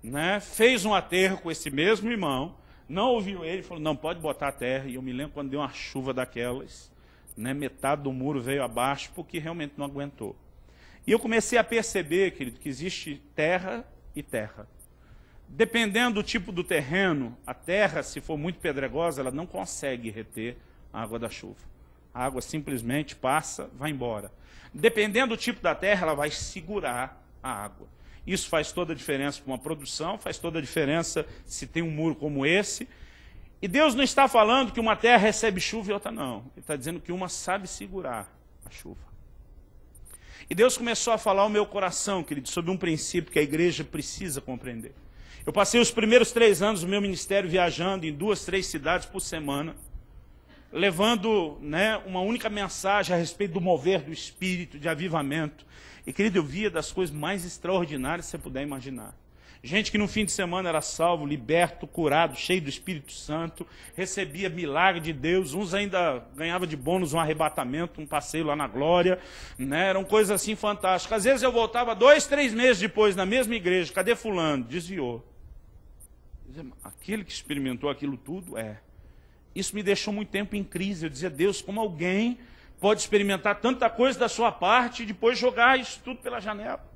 né? Fez um aterro com esse mesmo irmão, não ouviu ele, falou: não, pode botar a terra. E eu me lembro quando deu uma chuva daquelas, né? Metade do muro veio abaixo, porque realmente não aguentou. E eu comecei a perceber, querido, que existe terra e terra. Dependendo do tipo do terreno, a terra, se for muito pedregosa, ela não consegue reter a água da chuva. A água simplesmente passa, vai embora. Dependendo do tipo da terra, ela vai segurar a água. Isso faz toda a diferença para uma produção, faz toda a diferença se tem um muro como esse. E Deus não está falando que uma terra recebe chuva e outra não. Ele está dizendo que uma sabe segurar a chuva. E Deus começou a falar ao meu coração, querido, sobre um princípio que a igreja precisa compreender. Eu passei os primeiros 3 anos do meu ministério viajando em 2, 3 cidades por semana, levando, uma única mensagem a respeito do mover do Espírito, de avivamento. E, querido, eu via das coisas mais extraordinárias que você puder imaginar. Gente que no fim de semana era salvo, liberto, curado, cheio do Espírito Santo, recebia milagre de Deus, uns ainda ganhavam de bônus um arrebatamento, um passeio lá na glória, eram coisas assim fantásticas. Às vezes eu voltava 2, 3 meses depois na mesma igreja, cadê fulano? Desviou. Aquele que experimentou aquilo tudo, Isso me deixou muito tempo em crise. Eu dizia, Deus, como alguém pode experimentar tanta coisa da sua parte e depois jogar isso tudo pela janela?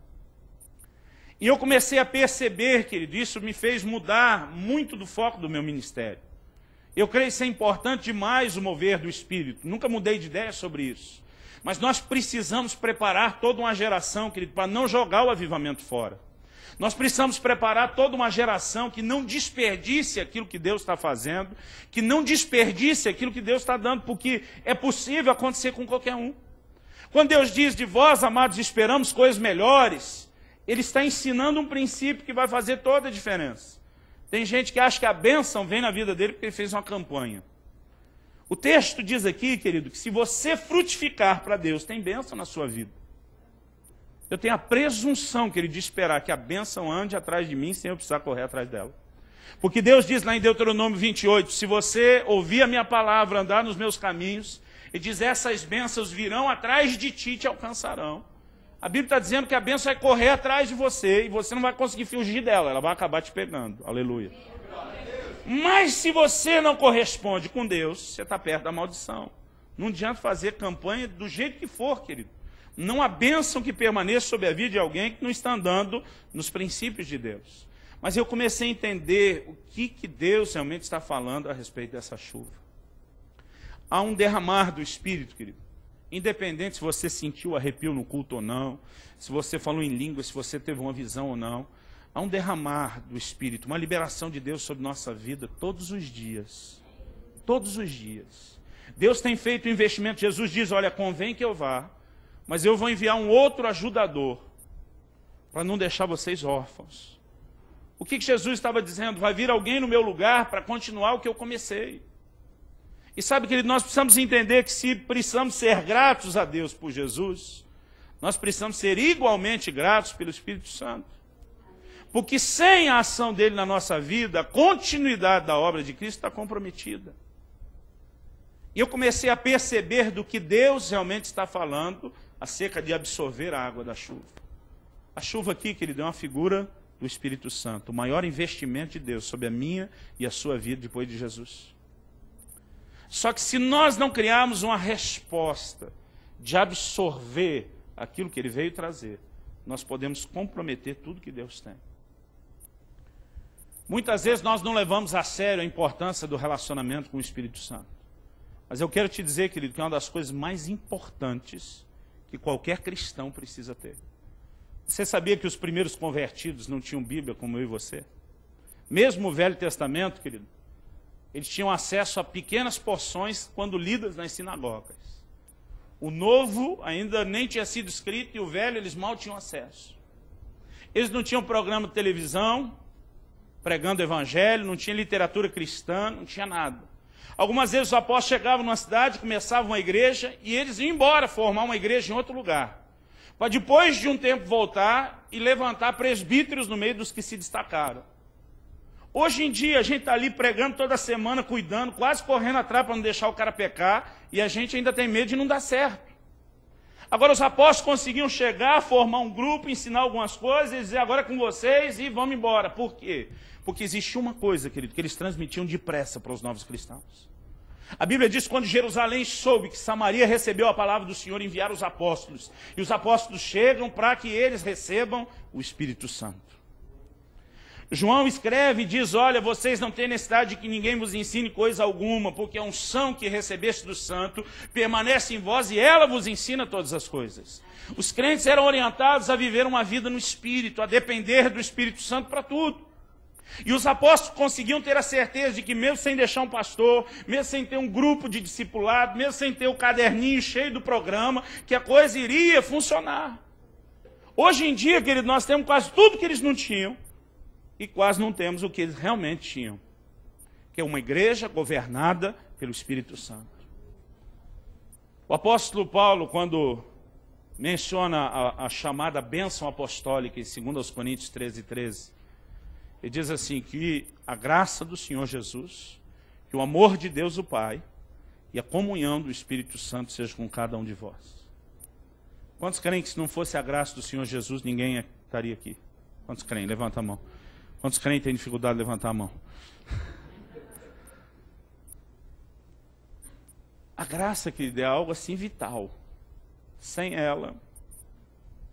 E eu comecei a perceber, querido, isso me fez mudar muito do foco do meu ministério. Eu creio ser importante demais o mover do Espírito. Nunca mudei de ideia sobre isso. Mas nós precisamos preparar toda uma geração, querido, para não jogar o avivamento fora. Nós precisamos preparar toda uma geração que não desperdice aquilo que Deus está fazendo, que não desperdice aquilo que Deus está dando, porque é possível acontecer com qualquer um. Quando Deus diz de vós, amados, esperamos coisas melhores, Ele está ensinando um princípio que vai fazer toda a diferença. Tem gente que acha que a bênção vem na vida dele porque ele fez uma campanha. O texto diz aqui, querido, que se você frutificar para Deus, tem bênção na sua vida. Eu tenho a presunção, querido, de esperar que a bênção ande atrás de mim sem eu precisar correr atrás dela. Porque Deus diz lá em Deuteronômio 28, se você ouvir a minha palavra, andar nos meus caminhos, Ele diz, essas bênçãos virão atrás de ti e te alcançarão. A Bíblia está dizendo que a bênção vai correr atrás de você e você não vai conseguir fugir dela, ela vai acabar te pegando. Aleluia. Mas se você não corresponde com Deus, você está perto da maldição. Não adianta fazer campanha do jeito que for, querido. Não há bênção que permaneça sobre a vida de alguém que não está andando nos princípios de Deus. Mas eu comecei a entender o que Deus realmente está falando a respeito dessa chuva. Há um derramar do Espírito, querido. Independente se você sentiu arrepio no culto ou não, se você falou em língua, se você teve uma visão ou não, há um derramar do Espírito, uma liberação de Deus sobre nossa vida todos os dias. Todos os dias. Deus tem feito um investimento. Jesus diz, olha, convém que eu vá, mas eu vou enviar um outro ajudador para não deixar vocês órfãos. O que Jesus estava dizendo? Vai vir alguém no meu lugar para continuar o que eu comecei. E sabe, querido, nós precisamos entender que se precisamos ser gratos a Deus por Jesus, nós precisamos ser igualmente gratos pelo Espírito Santo. Porque sem a ação dele na nossa vida, a continuidade da obra de Cristo está comprometida. E eu comecei a perceber do que Deus realmente está falando acerca de absorver a água da chuva. A chuva aqui, querido, é uma figura do Espírito Santo, o maior investimento de Deus sobre a minha e a sua vida depois de Jesus. Só que se nós não criarmos uma resposta de absorver aquilo que Ele veio trazer, nós podemos comprometer tudo que Deus tem. Muitas vezes nós não levamos a sério a importância do relacionamento com o Espírito Santo. Mas eu quero te dizer, querido, que é uma das coisas mais importantes que qualquer cristão precisa ter. Você sabia que os primeiros convertidos não tinham Bíblia como eu e você? Mesmo o Velho Testamento, querido, eles tinham acesso a pequenas porções quando lidas nas sinagogas. O Novo ainda nem tinha sido escrito e o Velho eles mal tinham acesso. Eles não tinham programa de televisão pregando o Evangelho, não tinha literatura cristã, não tinha nada. Algumas vezes os apóstolos chegavam numa cidade, começavam uma igreja e eles iam embora formar uma igreja em outro lugar. Para depois de um tempo voltar e levantar presbíteros no meio dos que se destacaram. Hoje em dia a gente está ali pregando toda semana, cuidando, quase correndo atrás para não deixar o cara pecar, e a gente ainda tem medo de não dar certo. Agora os apóstolos conseguiam chegar, formar um grupo, ensinar algumas coisas, e dizer agora é com vocês e vamos embora. Por quê? Porque existe uma coisa, querido, que eles transmitiam depressa para os novos cristãos. A Bíblia diz que quando Jerusalém soube que Samaria recebeu a palavra do Senhor, enviaram os apóstolos. E os apóstolos chegam para que eles recebam o Espírito Santo. João escreve e diz, olha, vocês não têm necessidade de que ninguém vos ensine coisa alguma, porque a unção que recebeste do Santo permanece em vós e ela vos ensina todas as coisas. Os crentes eram orientados a viver uma vida no Espírito, a depender do Espírito Santo para tudo. E os apóstolos conseguiam ter a certeza de que mesmo sem deixar um pastor, mesmo sem ter um grupo de discipulado, mesmo sem ter o caderninho cheio do programa, que a coisa iria funcionar. Hoje em dia, querido, nós temos quase tudo que eles não tinham. e quase não temos o que eles realmente tinham, que é uma igreja governada pelo Espírito Santo. O apóstolo Paulo, quando menciona a chamada bênção apostólica em 2 Coríntios 13:13, ele diz assim, que a graça do Senhor Jesus, que o amor de Deus o Pai e a comunhão do Espírito Santo seja com cada um de vós. Quantos creem que se não fosse a graça do Senhor Jesus, ninguém estaria aqui? Quantos creem? Levanta a mão. Quantos creem que têm dificuldade de levantar a mão? A graça, querido, é algo assim vital. Sem ela,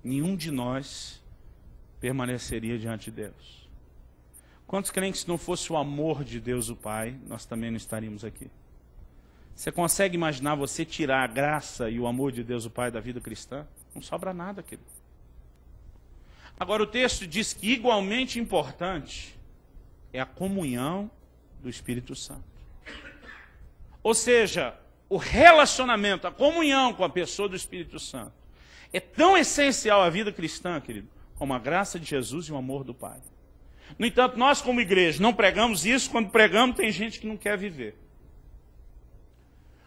nenhum de nós permaneceria diante de Deus. Quantos creem que se não fosse o amor de Deus o Pai, nós também não estaríamos aqui? Você consegue imaginar você tirar a graça e o amor de Deus o Pai da vida cristã? Não sobra nada, querido. Agora o texto diz que igualmente importante é a comunhão do Espírito Santo. Ou seja, o relacionamento, a comunhão com a pessoa do Espírito Santo é tão essencial à vida cristã, querido, como a graça de Jesus e o amor do Pai. No entanto, nós como igreja não pregamos isso, quando pregamos tem gente que não quer viver.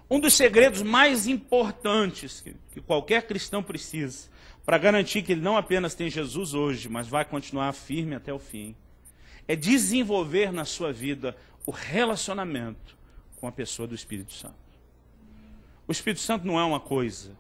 Um dos segredos mais importantes que qualquer cristão precisa, para garantir que ele não apenas tem Jesus hoje, mas vai continuar firme até o fim, é desenvolver na sua vida o relacionamento com a pessoa do Espírito Santo. O Espírito Santo não é uma coisa.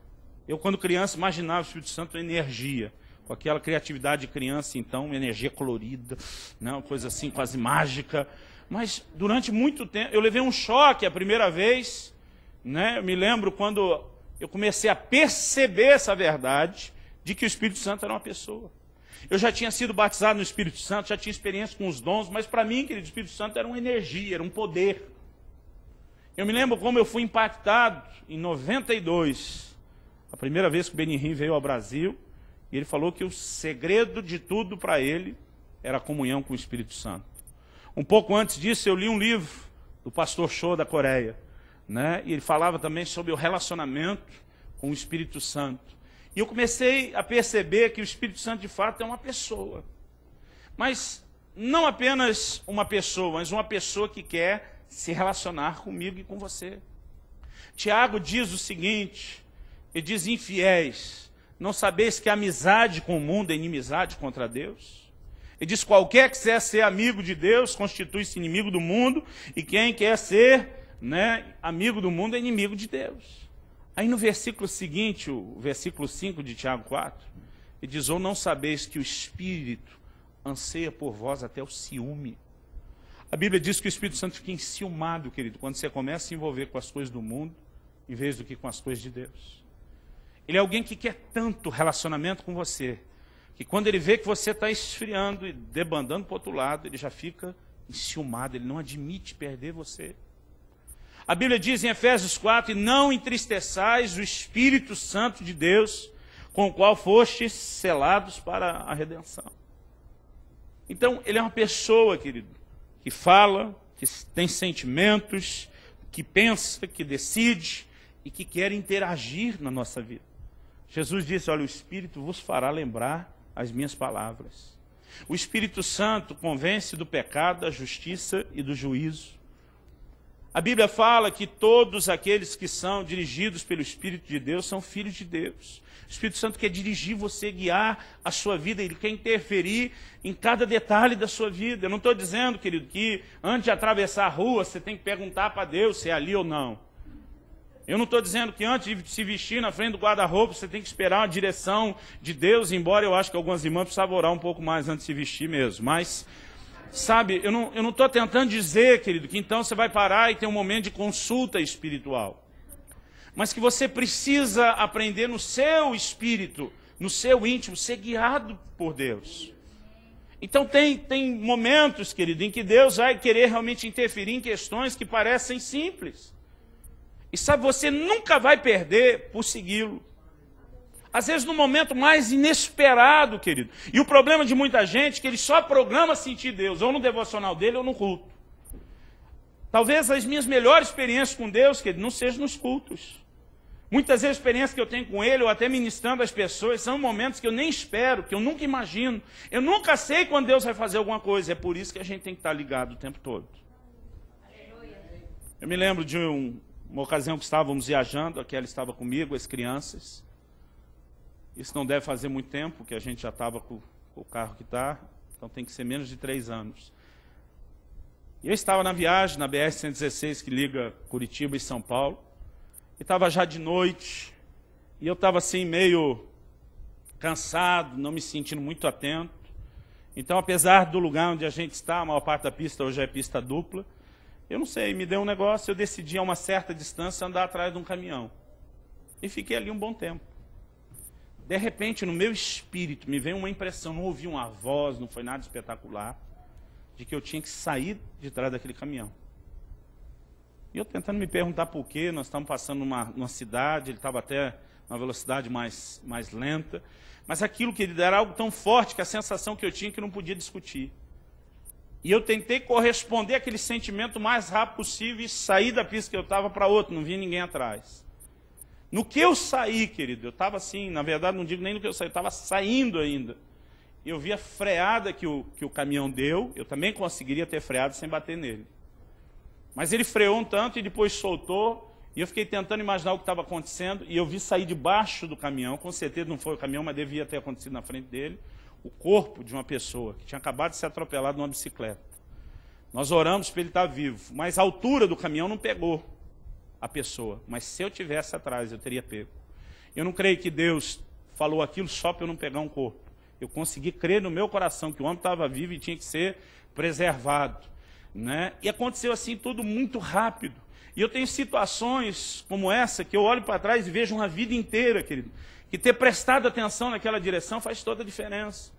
Eu, quando criança, imaginava o Espírito Santo energia, com aquela criatividade de criança, então, uma energia colorida, né, uma coisa assim, quase mágica. Mas, durante muito tempo, eu levei um choque a primeira vez, né, eu me lembro quando eu comecei a perceber essa verdade, de que o Espírito Santo era uma pessoa. Eu já tinha sido batizado no Espírito Santo, já tinha experiência com os dons, mas para mim, querido, o Espírito Santo era uma energia, era um poder. Eu me lembro como eu fui impactado em 92, a primeira vez que o Benihim veio ao Brasil, e ele falou que o segredo de tudo para ele era a comunhão com o Espírito Santo. Um pouco antes disso, eu li um livro do pastor Cho da Coreia, né? E ele falava também sobre o relacionamento com o Espírito Santo. E eu comecei a perceber que o Espírito Santo, de fato, é uma pessoa. Mas não apenas uma pessoa, mas uma pessoa que quer se relacionar comigo e com você. Tiago diz o seguinte, ele diz, infiéis, não sabeis que a amizade com o mundo é inimizade contra Deus? Ele diz, qualquer que quiser ser amigo de Deus, constitui-se inimigo do mundo, e quem quer ser, né, amigo do mundo é inimigo de Deus. Aí no versículo seguinte, o versículo 5 de Tiago 4, ele diz, ou não sabeis que o Espírito anseia por vós até o ciúme. A Bíblia diz que o Espírito Santo fica enciumado, querido, quando você começa a se envolver com as coisas do mundo, em vez do que com as coisas de Deus. Ele é alguém que quer tanto relacionamento com você, que quando ele vê que você está esfriando e debandando para o outro lado, ele já fica enciumado, ele não admite perder você. A Bíblia diz em Efésios 4, e não entristeçais o Espírito Santo de Deus, com o qual fostes selados para a redenção. Então, ele é uma pessoa, querido, que fala, que tem sentimentos, que pensa, que decide e que quer interagir na nossa vida. Jesus disse, olha, o Espírito vos fará lembrar as minhas palavras. O Espírito Santo convence do pecado, da justiça e do juízo. A Bíblia fala que todos aqueles que são dirigidos pelo Espírito de Deus são filhos de Deus. O Espírito Santo quer dirigir você, guiar a sua vida, ele quer interferir em cada detalhe da sua vida. Eu não estou dizendo, querido, que antes de atravessar a rua você tem que perguntar para Deus se é ali ou não. Eu não estou dizendo que antes de se vestir na frente do guarda-roupa você tem que esperar uma direção de Deus, embora eu acho que algumas irmãs precisavam orar um pouco mais antes de se vestir mesmo, mas... Sabe, eu não estou tentando dizer, querido, que então você vai parar e ter um momento de consulta espiritual. Mas que você precisa aprender no seu espírito, no seu íntimo, ser guiado por Deus. Então tem momentos, querido, em que Deus vai querer realmente interferir em questões que parecem simples. E sabe, você nunca vai perder por segui-lo. Às vezes no momento mais inesperado, querido. E o problema de muita gente é que ele só programa sentir Deus, ou no devocional dele ou no culto. Talvez as minhas melhores experiências com Deus, querido, não sejam nos cultos. Muitas vezes a experiência que eu tenho com ele, ou até ministrando às pessoas, são momentos que eu nem espero, que eu nunca imagino. Eu nunca sei quando Deus vai fazer alguma coisa. É por isso que a gente tem que estar ligado o tempo todo. Eu me lembro de uma ocasião que estávamos viajando, a Kelly estava comigo, as crianças. Isso não deve fazer muito tempo, que a gente já estava com o carro que está, então tem que ser menos de 3 anos. E eu estava na viagem, na BR-116, que liga Curitiba e São Paulo. E estava já de noite, e eu estava assim meio cansado, não me sentindo muito atento. Então, apesar do lugar onde a gente está, a maior parte da pista hoje é pista dupla, eu não sei, me deu um negócio, eu decidi a uma certa distância andar atrás de um caminhão. E fiquei ali um bom tempo. De repente, no meu espírito, me veio uma impressão, não ouvi uma voz, não foi nada espetacular, de que eu tinha que sair de trás daquele caminhão. E eu tentando me perguntar por quê, nós estamos passando numa cidade, ele estava até numa velocidade mais lenta, mas aquilo que ele era algo tão forte que a sensação que eu tinha que não podia discutir. E eu tentei corresponder àquele sentimento o mais rápido possível e sair da pista que eu estava para outra, não vi ninguém atrás. No que eu saí, querido, eu estava assim, na verdade não digo nem no que eu saí, eu estava saindo ainda. Eu vi a freada que o caminhão deu, eu também conseguiria ter freado sem bater nele. Mas ele freou um tanto e depois soltou, e eu fiquei tentando imaginar o que estava acontecendo, e eu vi sair debaixo do caminhão, com certeza não foi o caminhão, mas devia ter acontecido na frente dele, o corpo de uma pessoa que tinha acabado de ser atropelado numa bicicleta. Nós oramos para ele estar vivo, mas a altura do caminhão não pegou a pessoa, mas se eu tivesse atrás, eu teria pego. Eu não creio que Deus falou aquilo só para eu não pegar um corpo. Eu consegui crer no meu coração que o homem estava vivo e tinha que ser preservado. Né? E aconteceu assim tudo muito rápido. E eu tenho situações como essa que eu olho para trás e vejo uma vida inteira, querido, que ter prestado atenção naquela direção faz toda a diferença.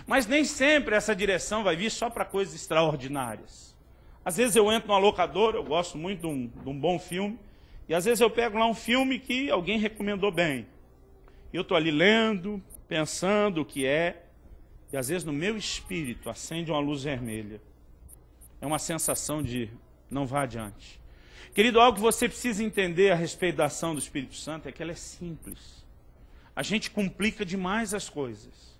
Mas nem sempre essa direção vai vir só para coisas extraordinárias. Às vezes eu entro numa locadora, eu gosto muito de um bom filme, e às vezes eu pego lá um filme que alguém recomendou bem. E eu estou ali lendo, pensando o que é, e às vezes no meu espírito acende uma luz vermelha. É uma sensação de não vá adiante. Querido, algo que você precisa entender a respeito da ação do Espírito Santo é que ela é simples. A gente complica demais as coisas.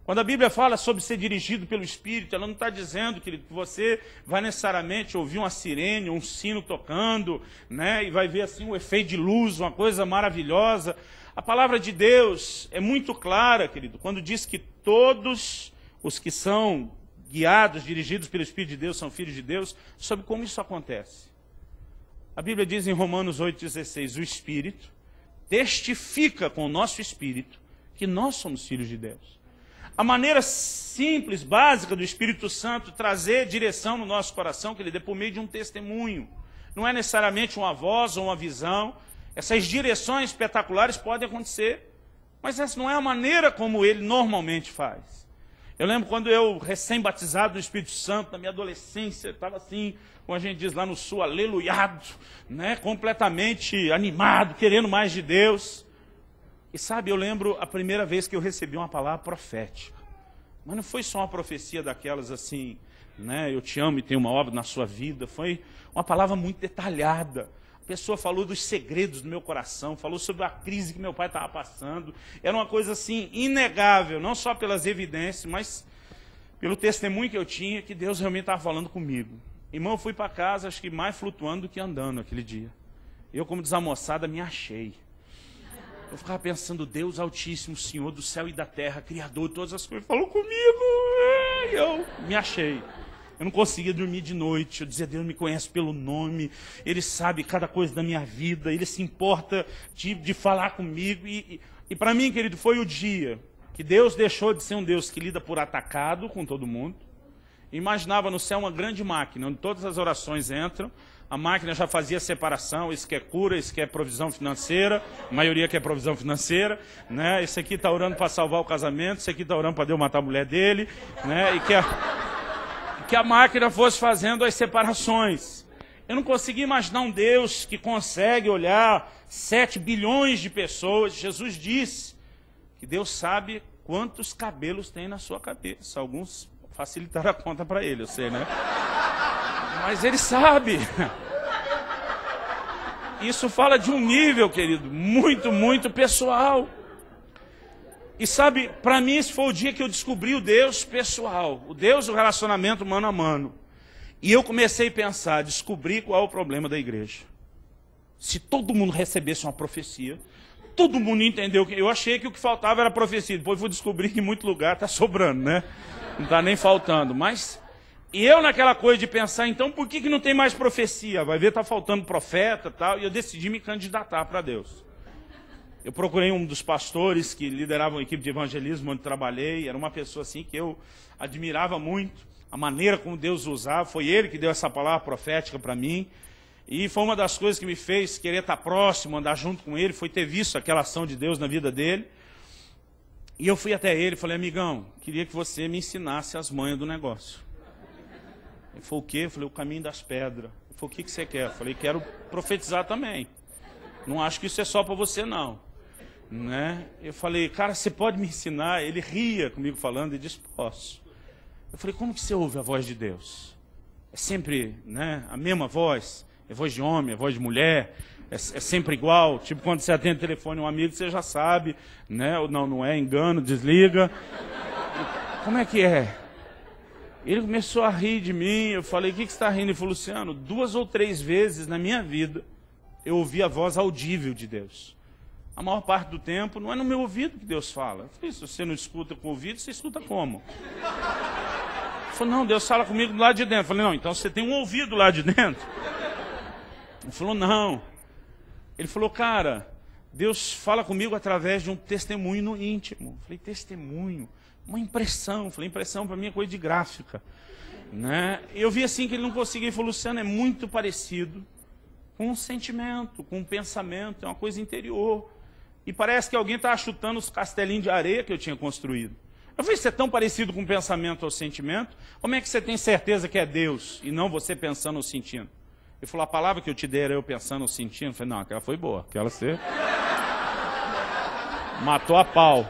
Quando a Bíblia fala sobre ser dirigido pelo Espírito, ela não está dizendo, querido, que você vai necessariamente ouvir uma sirene, um sino tocando, né, e vai ver assim um efeito de luz, uma coisa maravilhosa. A palavra de Deus é muito clara, querido, quando diz que todos os que são guiados, dirigidos pelo Espírito de Deus, são filhos de Deus, sobre como isso acontece. A Bíblia diz em Romanos 8,16, o Espírito testifica com o nosso Espírito que nós somos filhos de Deus. A maneira simples, básica do Espírito Santo trazer direção no nosso coração, que ele dê por meio de um testemunho. Não é necessariamente uma voz ou uma visão. Essas direções espetaculares podem acontecer, mas essa não é a maneira como ele normalmente faz. Eu lembro quando eu, recém-batizado do Espírito Santo, na minha adolescência, estava assim, como a gente diz lá no sul, aleluiado, né? Completamente animado, querendo mais de Deus. E sabe, eu lembro a primeira vez que eu recebi uma palavra profética. Mas não foi só uma profecia daquelas assim, né? Eu te amo e tenho uma obra na sua vida. Foi uma palavra muito detalhada. A pessoa falou dos segredos do meu coração, falou sobre a crise que meu pai estava passando. Era uma coisa assim, inegável, não só pelas evidências, mas pelo testemunho que eu tinha, que Deus realmente estava falando comigo. Irmão, eu fui para casa, acho que mais flutuando do que andando aquele dia. Eu, como desamoçada, me achei. Eu ficava pensando, Deus Altíssimo, Senhor do céu e da terra, Criador de todas as coisas, falou comigo. E eu me achei. Eu não conseguia dormir de noite. Eu dizia, Deus me conhece pelo nome, Ele sabe cada coisa da minha vida, Ele se importa de falar comigo. E para mim, querido, foi o dia que Deus deixou de ser um Deus que lida por atacado com todo mundo. Imaginava no céu uma grande máquina, onde todas as orações entram. A máquina já fazia separação, isso que é cura, isso que é provisão financeira, a maioria quer provisão financeira, né? Esse aqui está orando para salvar o casamento, esse aqui está orando para Deus matar a mulher dele, né? E que a máquina fosse fazendo as separações. Eu não conseguia imaginar um Deus que consegue olhar 7 bilhões de pessoas. Jesus disse que Deus sabe quantos cabelos tem na sua cabeça. Alguns facilitaram a conta para ele, eu sei, né? Mas ele sabe. Isso fala de um nível, querido, muito, muito pessoal. E sabe, para mim esse foi o dia que eu descobri o Deus pessoal, o Deus do relacionamento mano a mano. E eu comecei a pensar, descobrir qual é o problema da igreja. Se todo mundo recebesse uma profecia, todo mundo entendeu que eu achei que o que faltava era profecia. Depois fui descobrir que em muito lugar está sobrando, né? Não está nem faltando. Mas eu naquela coisa de pensar, então por que não tem mais profecia? Vai ver, está faltando profeta e tal. E eu decidi me candidatar para Deus. Eu procurei um dos pastores que lideravam a equipe de evangelismo onde trabalhei. Era uma pessoa assim que eu admirava muito. A maneira como Deus usava. Foi ele que deu essa palavra profética para mim. E foi uma das coisas que me fez querer estar próximo, andar junto com ele. Foi ter visto aquela ação de Deus na vida dele. E eu fui até ele e falei, amigão, queria que você me ensinasse as manhas do negócio. Ele falou, o quê? Eu falei, o caminho das pedras. Ele falou, o que você quer? Eu falei, quero profetizar também. Não acho que isso é só para você, não. Né? Eu falei, cara, você pode me ensinar? Ele ria comigo falando e disse, posso. Eu falei, como que você ouve a voz de Deus? É sempre, né, a mesma voz? É voz de homem, é voz de mulher? É sempre igual? Tipo, quando você atende o telefone um amigo, você já sabe, né? Ou não é, engano, desliga. Como é que é? Ele começou a rir de mim, eu falei, o que você está rindo? Ele falou, Luciano, 2 ou 3 vezes na minha vida eu ouvi a voz audível de Deus. A maior parte do tempo não é no meu ouvido que Deus fala. Eu falei, se você não escuta com o ouvido, você escuta como? Ele falou, não, Deus fala comigo do lado de dentro. Eu falei, não, então você tem um ouvido lá de dentro? Ele falou, não. Ele falou, cara, Deus fala comigo através de um testemunho no íntimo. Eu falei, testemunho? Uma impressão. Eu falei, impressão para mim é coisa de gráfica. Né? Eu vi assim que ele não conseguia. Ele falou, Luciano, é muito parecido com um sentimento, com um pensamento, é uma coisa interior. E parece que alguém está chutando os castelinhos de areia que eu tinha construído. Eu falei, você é tão parecido com o pensamento ou sentimento? Como é que você tem certeza que é Deus e não você pensando ou sentindo? Ele falou, a palavra que eu te dei era eu pensando ou sentindo? Eu falei, não, aquela foi boa. Aquela você matou a pau.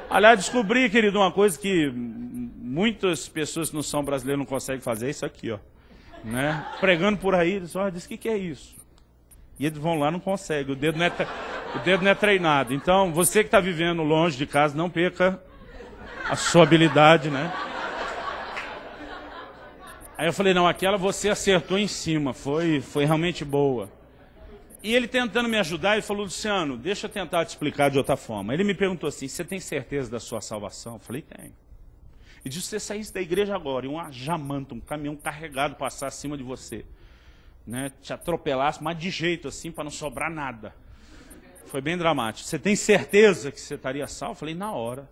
Aliás, descobri, querido, uma coisa que muitas pessoas que não são brasileiras não conseguem fazer, é isso aqui, ó. Né? Pregando por aí, eles diz, o que é isso? E eles vão lá e não conseguem, o dedo não é treinado. Então, você que está vivendo longe de casa, não perca a sua habilidade, né? Aí eu falei, não, aquela você acertou em cima, foi realmente boa. E ele tentando me ajudar, ele falou, Luciano, deixa eu tentar te explicar de outra forma. Ele me perguntou assim, você tem certeza da sua salvação? Eu falei, tenho. E disse, se você saísse da igreja agora e uma jamanta, um caminhão carregado passasse acima de você, né, te atropelasse, mas de jeito assim, para não sobrar nada. Foi bem dramático. Você tem certeza que você estaria salvo? Eu falei, na hora.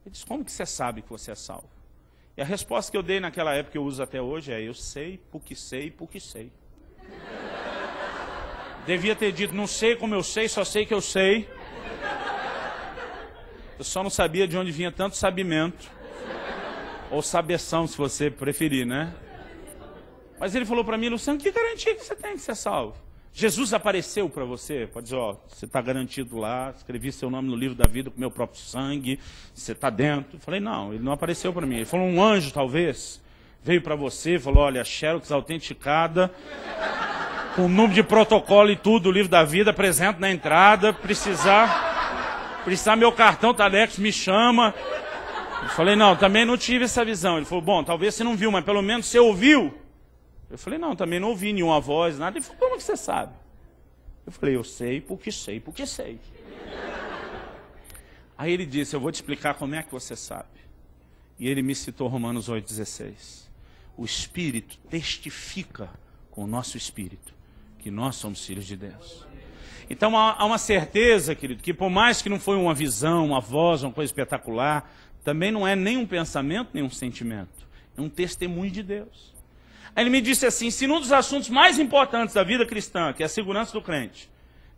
Ele disse, como que você sabe que você é salvo? E a resposta que eu dei naquela época, que eu uso até hoje, é, eu sei, porque sei, porque sei. Devia ter dito, não sei como eu sei, só sei que eu sei. Eu só não sabia de onde vinha tanto sabimento. Ou sabeção, se você preferir, né? Mas ele falou para mim, Luciano, que garantia que você tem que ser salvo? Jesus apareceu para você? Pode dizer, ó, você está garantido lá, escrevi seu nome no livro da vida com meu próprio sangue, você está dentro. Eu falei, não, ele não apareceu para mim. Ele falou, um anjo talvez, veio para você, falou, olha, Xerox autenticada, com o número de protocolo e tudo, o livro da vida, apresento na entrada, precisar meu cartão Talex, me chama. Eu falei, não, também não tive essa visão. Ele falou, bom, talvez você não viu, mas pelo menos você ouviu. Eu falei, não, também não ouvi nenhuma voz, nada. Ele falou, como que você sabe? Eu falei, eu sei, porque sei, porque sei. Aí ele disse, eu vou te explicar como é que você sabe. E ele me citou Romanos 8,16. O Espírito testifica com o nosso Espírito que nós somos filhos de Deus. Então há uma certeza, querido, que por mais que não foi uma visão, uma voz, uma coisa espetacular, também não é nem um pensamento, nem um sentimento. É um testemunho de Deus. Aí ele me disse assim, se num dos assuntos mais importantes da vida cristã, que é a segurança do crente,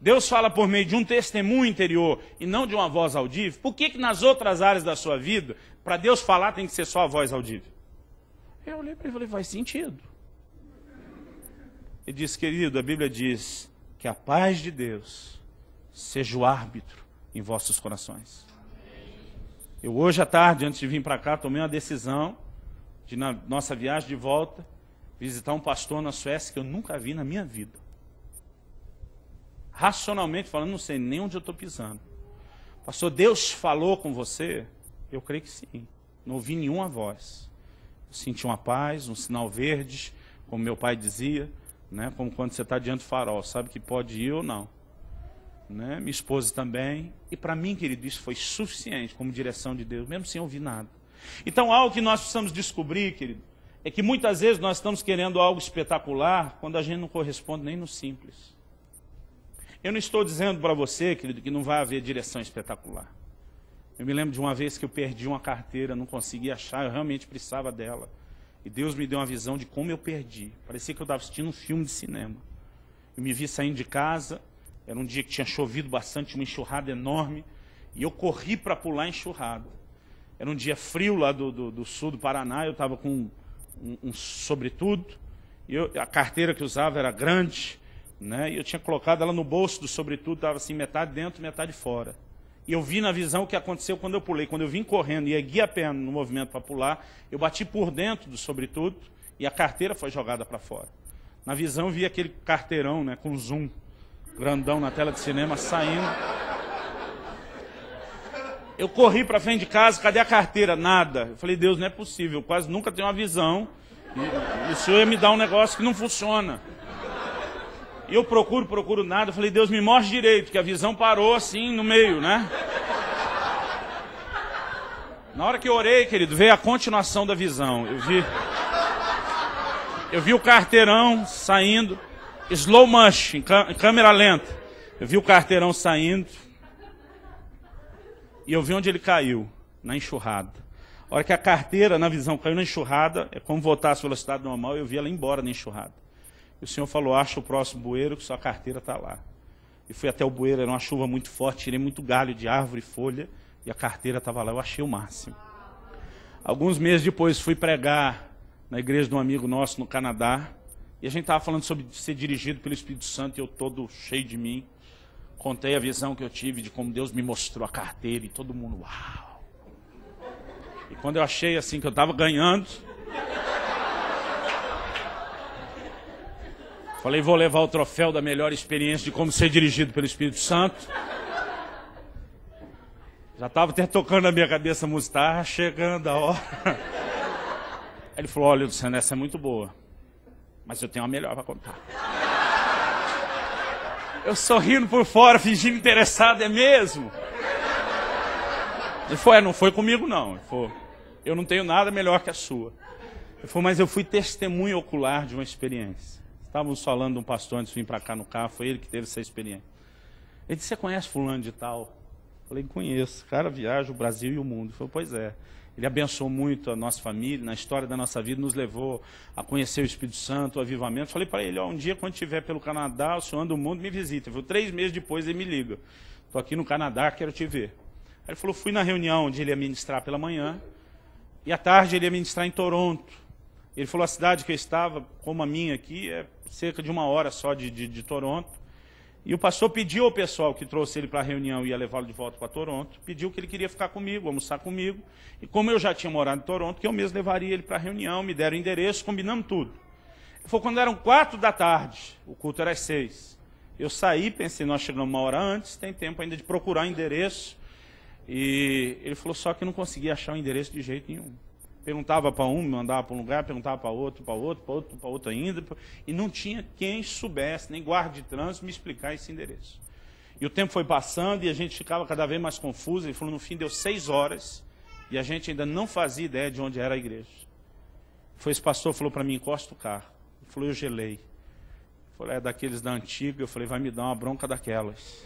Deus fala por meio de um testemunho interior e não de uma voz audível, por que nas outras áreas da sua vida, para Deus falar tem que ser só a voz audível? Eu olhei para ele e falei, faz sentido. Ele disse, querido, a Bíblia diz que a paz de Deus seja o árbitro em vossos corações. Eu hoje à tarde, antes de vir para cá, tomei uma decisão de, na nossa viagem de volta, visitar um pastor na Suécia que eu nunca vi na minha vida. racionalmente falando, não sei nem onde eu estou pisando. Pastor, Deus falou com você? Eu creio que sim. Não ouvi nenhuma voz. Eu senti uma paz, um sinal verde, como meu pai dizia, né? Como quando você está diante do farol, sabe que pode ir ou não. Né? Minha esposa também. E para mim, querido, isso foi suficiente como direção de Deus, mesmo sem ouvir nada. Então, algo que nós precisamos descobrir, querido, é que muitas vezes nós estamos querendo algo espetacular quando a gente não corresponde nem no simples. Eu não estou dizendo para você, querido, que não vai haver direção espetacular. Eu me lembro de uma vez que eu perdi uma carteira, não consegui achar, eu realmente precisava dela. E Deus me deu uma visão de como eu perdi. Parecia que eu estava assistindo um filme de cinema. Eu me vi saindo de casa, era um dia que tinha chovido bastante, uma enxurrada enorme, e eu corri para pular a enxurrada. Era um dia frio lá do sul do Paraná, eu estava com um sobretudo, e a carteira que eu usava era grande, né? E eu tinha colocado ela no bolso do sobretudo, estava assim, metade dentro, metade fora. E eu vi na visão o que aconteceu quando eu pulei. Quando eu vim correndo e ergui a perna no movimento para pular, eu bati por dentro do sobretudo e a carteira foi jogada para fora. Na visão eu vi aquele carteirão, né, com zoom, grandão na tela de cinema, saindo. Eu corri para frente de casa, cadê a carteira? Nada. Eu falei, Deus, não é possível, eu quase nunca tenho uma visão e o Senhor ia me dar um negócio que não funciona. E eu procuro nada. Eu falei, Deus, me mostre direito, que a visão parou assim no meio, né? Na hora que eu orei, querido, veio a continuação da visão. Eu vi o carteirão saindo, slow motion, em câmera lenta. Eu vi o carteirão saindo e eu vi onde ele caiu, na enxurrada. A hora que a carteira, na visão, caiu na enxurrada, é como voltasse a velocidade normal, eu vi ela embora na enxurrada. E o Senhor falou, acha o próximo bueiro que sua carteira está lá. E fui até o bueiro, era uma chuva muito forte, tirei muito galho de árvore e folha, e a carteira estava lá, eu achei o máximo. Alguns meses depois fui pregar na igreja de um amigo nosso no Canadá, e a gente estava falando sobre ser dirigido pelo Espírito Santo, e eu todo cheio de mim, contei a visão que eu tive de como Deus me mostrou a carteira, e todo mundo, uau! E quando eu achei assim que eu estava ganhando, falei, vou levar o troféu da melhor experiência de como ser dirigido pelo Espírito Santo. Já estava até tocando na minha cabeça a música, tá chegando a hora. Aí ele falou, olha, Luciano, essa é muito boa, mas eu tenho uma melhor para contar. Eu sorrindo por fora, fingindo interessado, é mesmo? Ele falou, não foi comigo não. Ele falou, eu não tenho nada melhor que a sua. Ele falou, mas eu fui testemunha ocular de uma experiência. Estávamos falando de um pastor antes de vir para cá no carro, foi ele que teve essa experiência. Ele disse, você conhece fulano de tal? Eu falei, conheço, o cara viaja o Brasil e o mundo. Ele falou, pois é. Ele abençoou muito a nossa família, na história da nossa vida, nos levou a conhecer o Espírito Santo, o avivamento. Falei para ele, ó, um dia quando estiver pelo Canadá, o senhor anda o mundo, me visita. Ele falou, 3 meses depois ele me liga. Estou aqui no Canadá, quero te ver. Aí ele falou, fui na reunião onde ele ia ministrar pela manhã, e à tarde ele ia ministrar em Toronto. Ele falou, a cidade que eu estava, como a minha aqui, é cerca de 1 hora só de Toronto. E o pastor pediu ao pessoal que trouxe ele para a reunião e ia levá-lo de volta para Toronto, pediu que ele queria ficar comigo, almoçar comigo. E como eu já tinha morado em Toronto, que eu mesmo levaria ele para a reunião, me deram o endereço, combinamos tudo. Ele falou, quando eram 4 da tarde, o culto era às 6. Eu saí, pensei, nós chegamos 1 hora antes, tem tempo ainda de procurar o endereço. E ele falou, só que não conseguia achar o endereço de jeito nenhum. Perguntava para um, me mandava para um lugar, perguntava para outro ainda, e não tinha quem soubesse, nem guarda de trânsito, me explicar esse endereço. E o tempo foi passando e a gente ficava cada vez mais confuso. Ele falou, no fim deu 6 horas e a gente ainda não fazia ideia de onde era a igreja. Foi esse pastor falou para mim, encosta o carro. Ele falou, eu gelei. Ele falou, é daqueles da antiga. Eu falei, vai me dar uma bronca daquelas.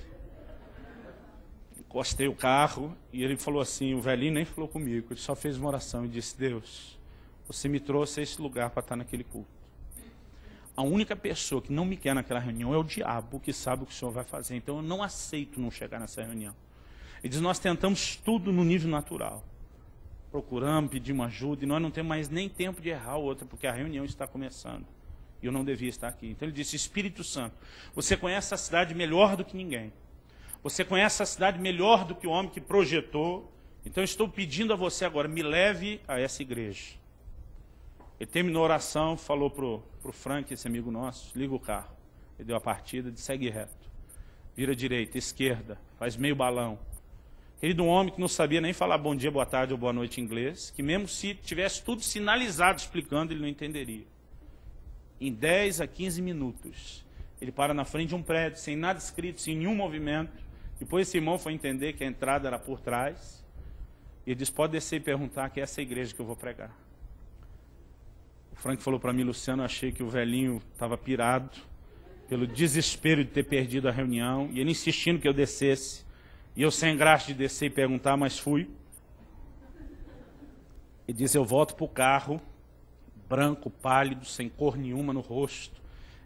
Encostei o carro e ele falou assim, o velhinho nem falou comigo, ele só fez uma oração e disse, Deus, você me trouxe a esse lugar para estar naquele culto. A única pessoa que não me quer naquela reunião é o diabo, que sabe o que o Senhor vai fazer, então eu não aceito não chegar nessa reunião. Ele diz, nós tentamos tudo no nível natural, procuramos, pedimos ajuda, e nós não temos mais nem tempo de errar outra, porque a reunião está começando, e eu não devia estar aqui. Então ele disse, Espírito Santo, você conhece a cidade melhor do que ninguém. Você conhece a cidade melhor do que o homem que projetou. Então estou pedindo a você agora, me leve a essa igreja. Ele terminou a oração, falou para o Frank, esse amigo nosso, liga o carro. Ele deu a partida, disse, segue reto. vira direita, esquerda, faz meio balão. Querido, um homem que não sabia nem falar bom dia, boa tarde ou boa noite em inglês, que mesmo se tivesse tudo sinalizado explicando, ele não entenderia. Em 10 a 15 minutos, ele para na frente de um prédio, sem nada escrito, sem nenhum movimento. Depois esse irmão foi entender que a entrada era por trás. E ele disse, pode descer e perguntar que é essa igreja que eu vou pregar. O Frank falou para mim, Luciano, eu achei que o velhinho estava pirado, pelo desespero de ter perdido a reunião, e ele insistindo que eu descesse. E eu sem graça de descer e perguntar, mas fui. Ele disse, eu volto para o carro, branco, pálido, sem cor nenhuma no rosto.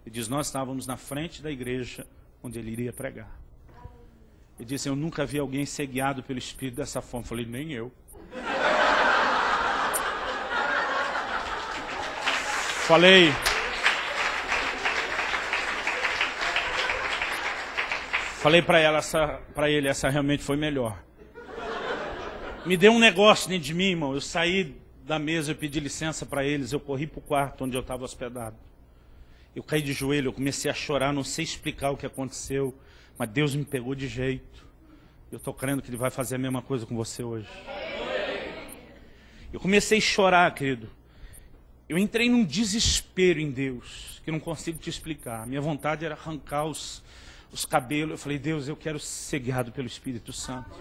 Ele diz, nós estávamos na frente da igreja onde ele iria pregar. Ele disse, eu nunca vi alguém ser guiado pelo Espírito dessa forma. Eu falei, nem eu. Falei para ele, essa realmente foi melhor. Me deu um negócio dentro de mim, irmão. Eu saí da mesa, eu pedi licença para eles, eu corri para o quarto onde eu estava hospedado. Eu caí de joelho, eu comecei a chorar, não sei explicar o que aconteceu, mas Deus me pegou de jeito. Eu estou crendo que Ele vai fazer a mesma coisa com você hoje. Eu comecei a chorar, querido. Eu entrei num desespero em Deus, que eu não consigo te explicar. Minha vontade era arrancar os cabelos. Eu falei, Deus, eu quero ser guiado pelo Espírito Santo.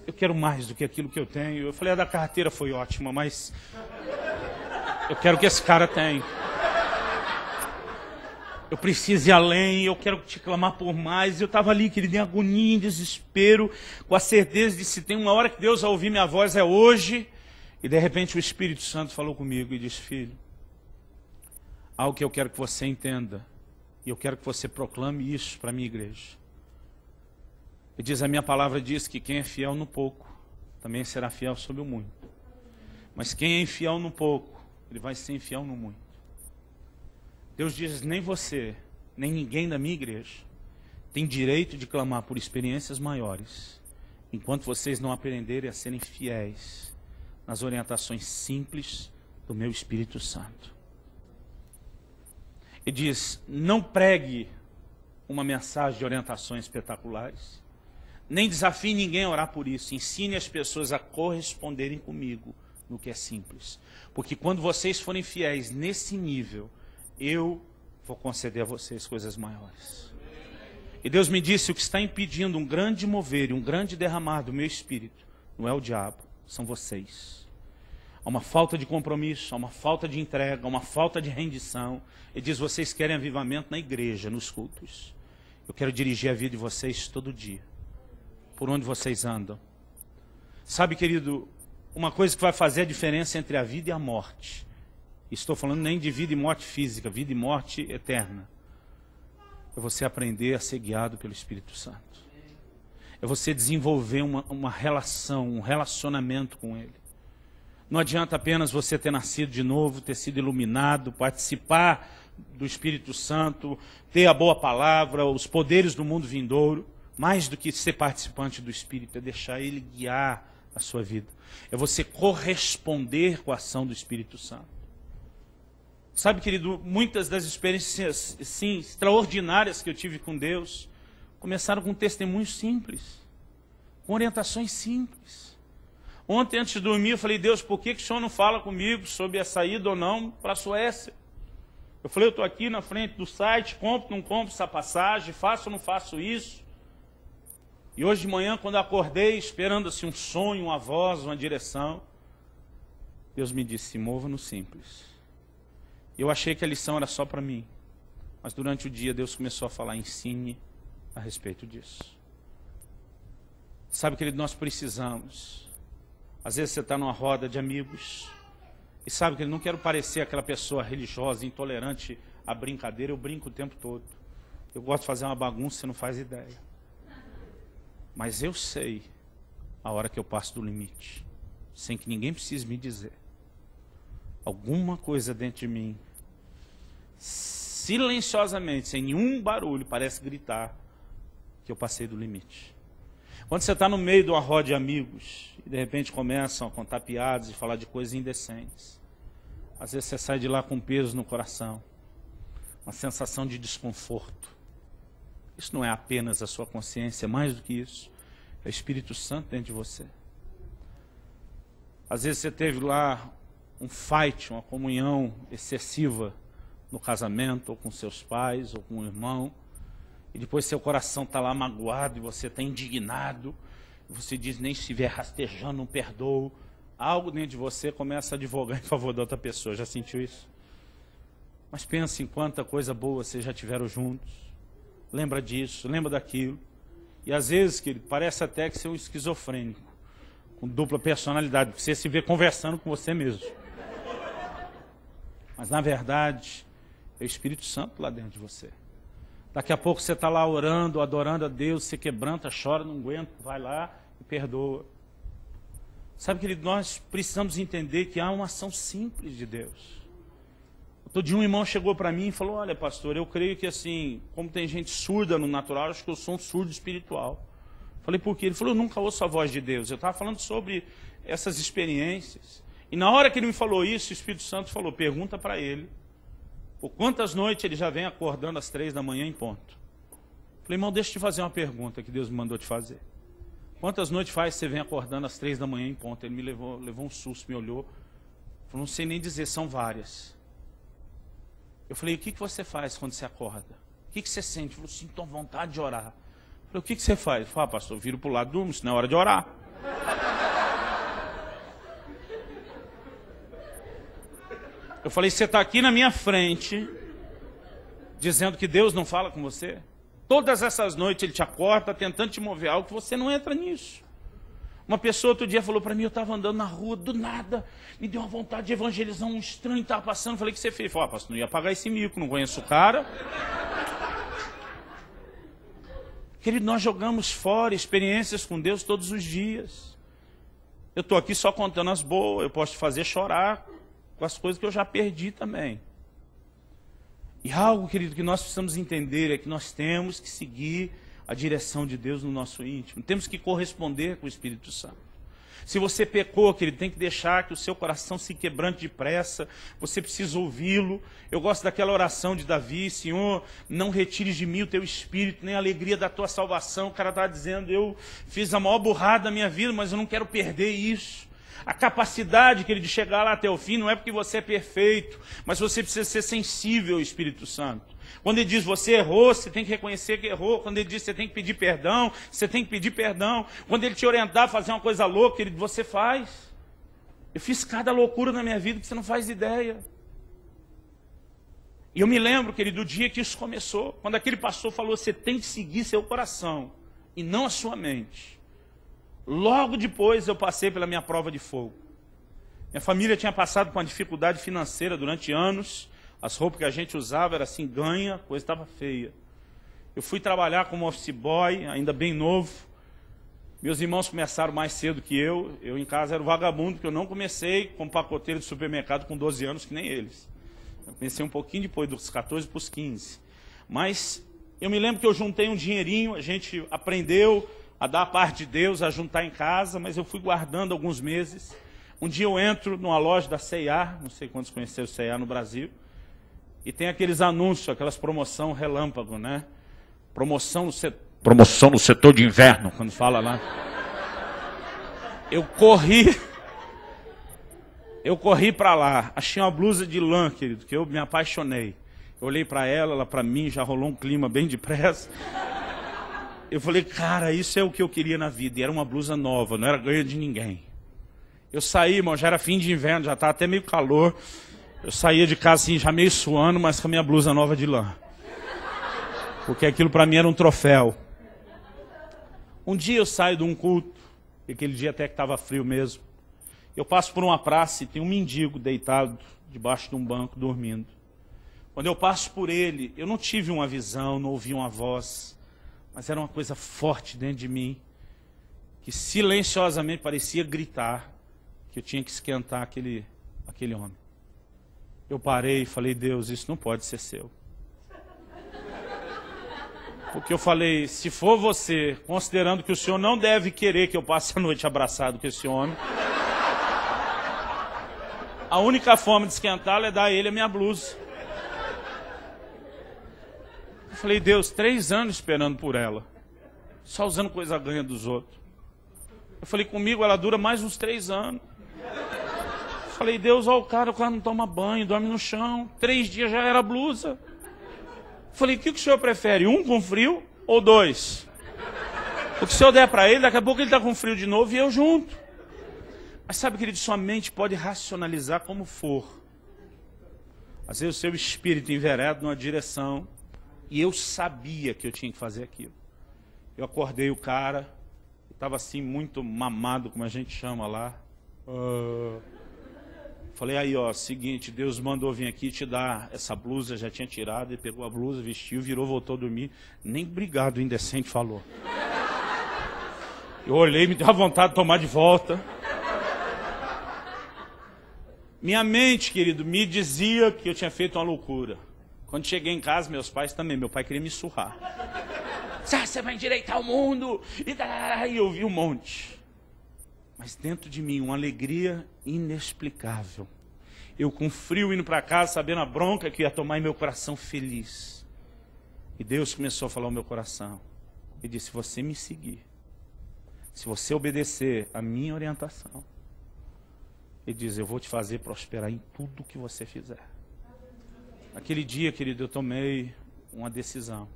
Eu quero mais do que aquilo que eu tenho. Eu falei, a da carteira foi ótima, mas eu quero que esse cara tenha. Eu preciso ir além, eu quero te clamar por mais. Eu estava ali, querido, em agonia, em desespero, com a certeza de se tem uma hora que Deus vai ouvir minha voz, é hoje. E de repente o Espírito Santo falou comigo e disse, filho, algo que eu quero que você entenda, e eu quero que você proclame isso para a minha igreja. Ele diz, a minha palavra diz que quem é fiel no pouco, também será fiel sobre o muito. Mas quem é infiel no pouco, ele vai ser infiel no muito. Deus diz, nem você, nem ninguém da minha igreja tem direito de clamar por experiências maiores, enquanto vocês não aprenderem a serem fiéis nas orientações simples do meu Espírito Santo. Ele diz, não pregue uma mensagem de orientações espetaculares, nem desafie ninguém a orar por isso. Ensine as pessoas a corresponderem comigo no que é simples. Porque quando vocês forem fiéis nesse nível, eu vou conceder a vocês coisas maiores. E Deus me disse, o que está impedindo um grande mover e um grande derramar do meu espírito, não é o diabo, são vocês. Há uma falta de compromisso, há uma falta de entrega, há uma falta de rendição. Ele diz, vocês querem avivamento na igreja, nos cultos. Eu quero dirigir a vida de vocês todo dia, por onde vocês andam. Sabe, querido, uma coisa que vai fazer a diferença entre a vida e a morte, estou falando nem de vida e morte física, vida e morte eterna, é você aprender a ser guiado pelo Espírito Santo. É você desenvolver uma relação, um relacionamento com Ele. Não adianta apenas você ter nascido de novo, ter sido iluminado, participar do Espírito Santo, ter a boa palavra, os poderes do mundo vindouro. Mais do que ser participante do Espírito, é deixar Ele guiar a sua vida. É você corresponder com a ação do Espírito Santo. Sabe, querido, muitas das experiências sim, extraordinárias que eu tive com Deus começaram com testemunhos simples, com orientações simples. Ontem, antes de dormir, eu falei, Deus, por que o Senhor não fala comigo sobre a saída ou não para a Suécia? Eu falei, eu estou aqui na frente do site, compro ou não compro essa passagem, faço ou não faço isso? E hoje de manhã, quando eu acordei, esperando assim um sonho, uma voz, uma direção, Deus me disse, se mova no simples. Eu achei que a lição era só para mim, mas durante o dia Deus começou a falar, ensine a respeito disso. Sabe, querido, nós precisamos. Às vezes você está numa roda de amigos e sabe que eu não quero parecer aquela pessoa religiosa, intolerante à brincadeira, eu brinco o tempo todo. Eu gosto de fazer uma bagunça, você não faz ideia. Mas eu sei a hora que eu passo do limite, sem que ninguém precise me dizer. Alguma coisa dentro de mim, silenciosamente, sem nenhum barulho, parece gritar que eu passei do limite. Quando você está no meio de uma roda de amigos e de repente começam a contar piadas e falar de coisas indecentes, às vezes você sai de lá com peso no coração, uma sensação de desconforto. Isso não é apenas a sua consciência, é mais do que isso. É o Espírito Santo dentro de você. Às vezes você teve lá um fight, uma comunhão excessiva no casamento, ou com seus pais, ou com um irmão, e depois seu coração está lá magoado, e você está indignado, e você diz, nem se estiver rastejando, não perdoo. Algo dentro de você começa a advogar em favor da outra pessoa. Já sentiu isso? Mas pensa em quanta coisa boa vocês já tiveram juntos. Lembra disso, lembra daquilo. E às vezes, querido, parece até que você é um esquizofrênico, com dupla personalidade, porque você se vê conversando com você mesmo. Mas na verdade, é o Espírito Santo lá dentro de você. Daqui a pouco você está lá orando, adorando a Deus, você quebranta, chora, não aguenta, vai lá e perdoa. Sabe, querido, nós precisamos entender que há uma ação simples de Deus. Outro dia um irmão chegou para mim e falou, olha pastor, eu creio que assim, como tem gente surda no natural, acho que eu sou um surdo espiritual. Falei, por quê? Ele falou, eu nunca ouço a voz de Deus. Eu estava falando sobre essas experiências. E na hora que ele me falou isso, o Espírito Santo falou, pergunta para ele, por quantas noites ele já vem acordando às 3 da manhã em ponto. Falei, irmão, deixa eu te fazer uma pergunta que Deus me mandou te fazer. Quantas noites faz você vem acordando às 3 da manhã em ponto? Ele me levou um susto, me olhou. Falou, não sei nem dizer, são várias. Eu falei, o que você faz quando você acorda? O que você sente? Ele falou, sinto vontade de orar. Eu falei, o que você faz? Ele falou, pastor, eu viro para o lado, durmo, isso não é hora de orar. Eu falei, você está aqui na minha frente, dizendo que Deus não fala com você? Todas essas noites ele te acorda, tentando te mover algo que você não entra nisso. Uma pessoa outro dia falou para mim, eu estava andando na rua, do nada, me deu uma vontade de evangelizar, um estranho estava passando. Eu falei, o que você fez? Falei, pastor, não ia pagar esse mico, não conheço o cara. Querido, nós jogamos fora experiências com Deus todos os dias. Eu estou aqui só contando as boas, eu posso te fazer chorar com as coisas que eu já perdi também. E algo, querido, que nós precisamos entender é que nós temos que seguir a direção de Deus no nosso íntimo. Temos que corresponder com o Espírito Santo. Se você pecou, querido, tem que deixar que o seu coração se quebrante depressa. Você precisa ouvi-lo. Eu gosto daquela oração de Davi, Senhor, não retires de mim o teu espírito, nem a alegria da tua salvação. O cara está dizendo, eu fiz a maior burrada da minha vida, mas eu não quero perder isso. A capacidade, querido, de chegar lá até o fim não é porque você é perfeito, mas você precisa ser sensível ao Espírito Santo. Quando ele diz você errou, você tem que reconhecer que errou. Quando ele diz você tem que pedir perdão, você tem que pedir perdão. Quando ele te orientar a fazer uma coisa louca, querido, você faz. Eu fiz cada loucura na minha vida que você não faz ideia. E eu me lembro, querido, do dia que isso começou. Quando aquele pastor falou, você tem que seguir seu coração e não a sua mente. Logo depois eu passei pela minha prova de fogo. Minha família tinha passado por uma dificuldade financeira durante anos. As roupas que a gente usava era assim, ganha, a coisa estava feia. Eu fui trabalhar como office boy, ainda bem novo. Meus irmãos começaram mais cedo que eu. Eu em casa era o vagabundo, porque eu não comecei como pacoteiro de supermercado com 12 anos, que nem eles. Eu comecei um pouquinho depois, dos 14 para os 15. Mas eu me lembro que eu juntei um dinheirinho, a gente aprendeu a dar a parte de Deus, a juntar em casa, mas eu fui guardando alguns meses. Um dia eu entro numa loja da C&A, não sei quantos conheceram C&A no Brasil, e tem aqueles anúncios, aquelas promoção relâmpago, né? Promoção no setor de inverno, quando fala lá. Eu corri para lá, achei uma blusa de lã, querido, que eu me apaixonei. Eu olhei para ela para mim, já rolou um clima bem depressa. Eu falei, cara, isso é o que eu queria na vida. E era uma blusa nova, não era ganha de ninguém. Eu saí, irmão, já era fim de inverno, já estava até meio calor. Eu saía de casa assim, já meio suando, mas com a minha blusa nova de lã. Porque aquilo para mim era um troféu. Um dia eu saio de um culto, e aquele dia até que estava frio mesmo. Eu passo por uma praça e tem um mendigo deitado debaixo de um banco, dormindo. Quando eu passo por ele, eu não tive uma visão, não ouvi uma voz, mas era uma coisa forte dentro de mim, que silenciosamente parecia gritar, que eu tinha que esquentar aquele homem. Eu parei e falei, Deus, isso não pode ser seu. Porque eu falei, se for você, considerando que o senhor não deve querer que eu passe a noite abraçado com esse homem, a única forma de esquentá-lo é dar a ele a minha blusa. Eu falei, Deus, 3 anos esperando por ela, só usando coisa ganha dos outros. Eu falei, comigo ela dura mais uns 3 anos. Eu falei, Deus, ó, o cara não toma banho, dorme no chão, 3 dias já era blusa. Eu falei, o que o senhor prefere, 1 com frio ou 2? O que o senhor der para ele, daqui a pouco ele está com frio de novo e eu junto. Mas sabe, querido, sua mente pode racionalizar como for. Às vezes o seu espírito envereda numa direção e eu sabia que eu tinha que fazer aquilo. Eu acordei o cara, estava assim muito mamado, como a gente chama lá. Falei, aí ó, seguinte, Deus mandou vir aqui te dar essa blusa, já tinha tirado, ele pegou a blusa, vestiu, virou, voltou a dormir. Nem obrigado, indecente, falou. Eu olhei, me deu a vontade de tomar de volta. Minha mente, querido, me dizia que eu tinha feito uma loucura. Quando cheguei em casa, meus pais também, meu pai queria me surrar. Você vai endireitar o mundo, e eu vi um monte. Mas dentro de mim, uma alegria inexplicável. Eu com frio indo para casa, sabendo a bronca que ia tomar em meu coração feliz. E Deus começou a falar ao meu coração. E disse, se você me seguir, se você obedecer a minha orientação, Ele diz, eu vou te fazer prosperar em tudo que você fizer. Naquele dia, querido, eu tomei uma decisão.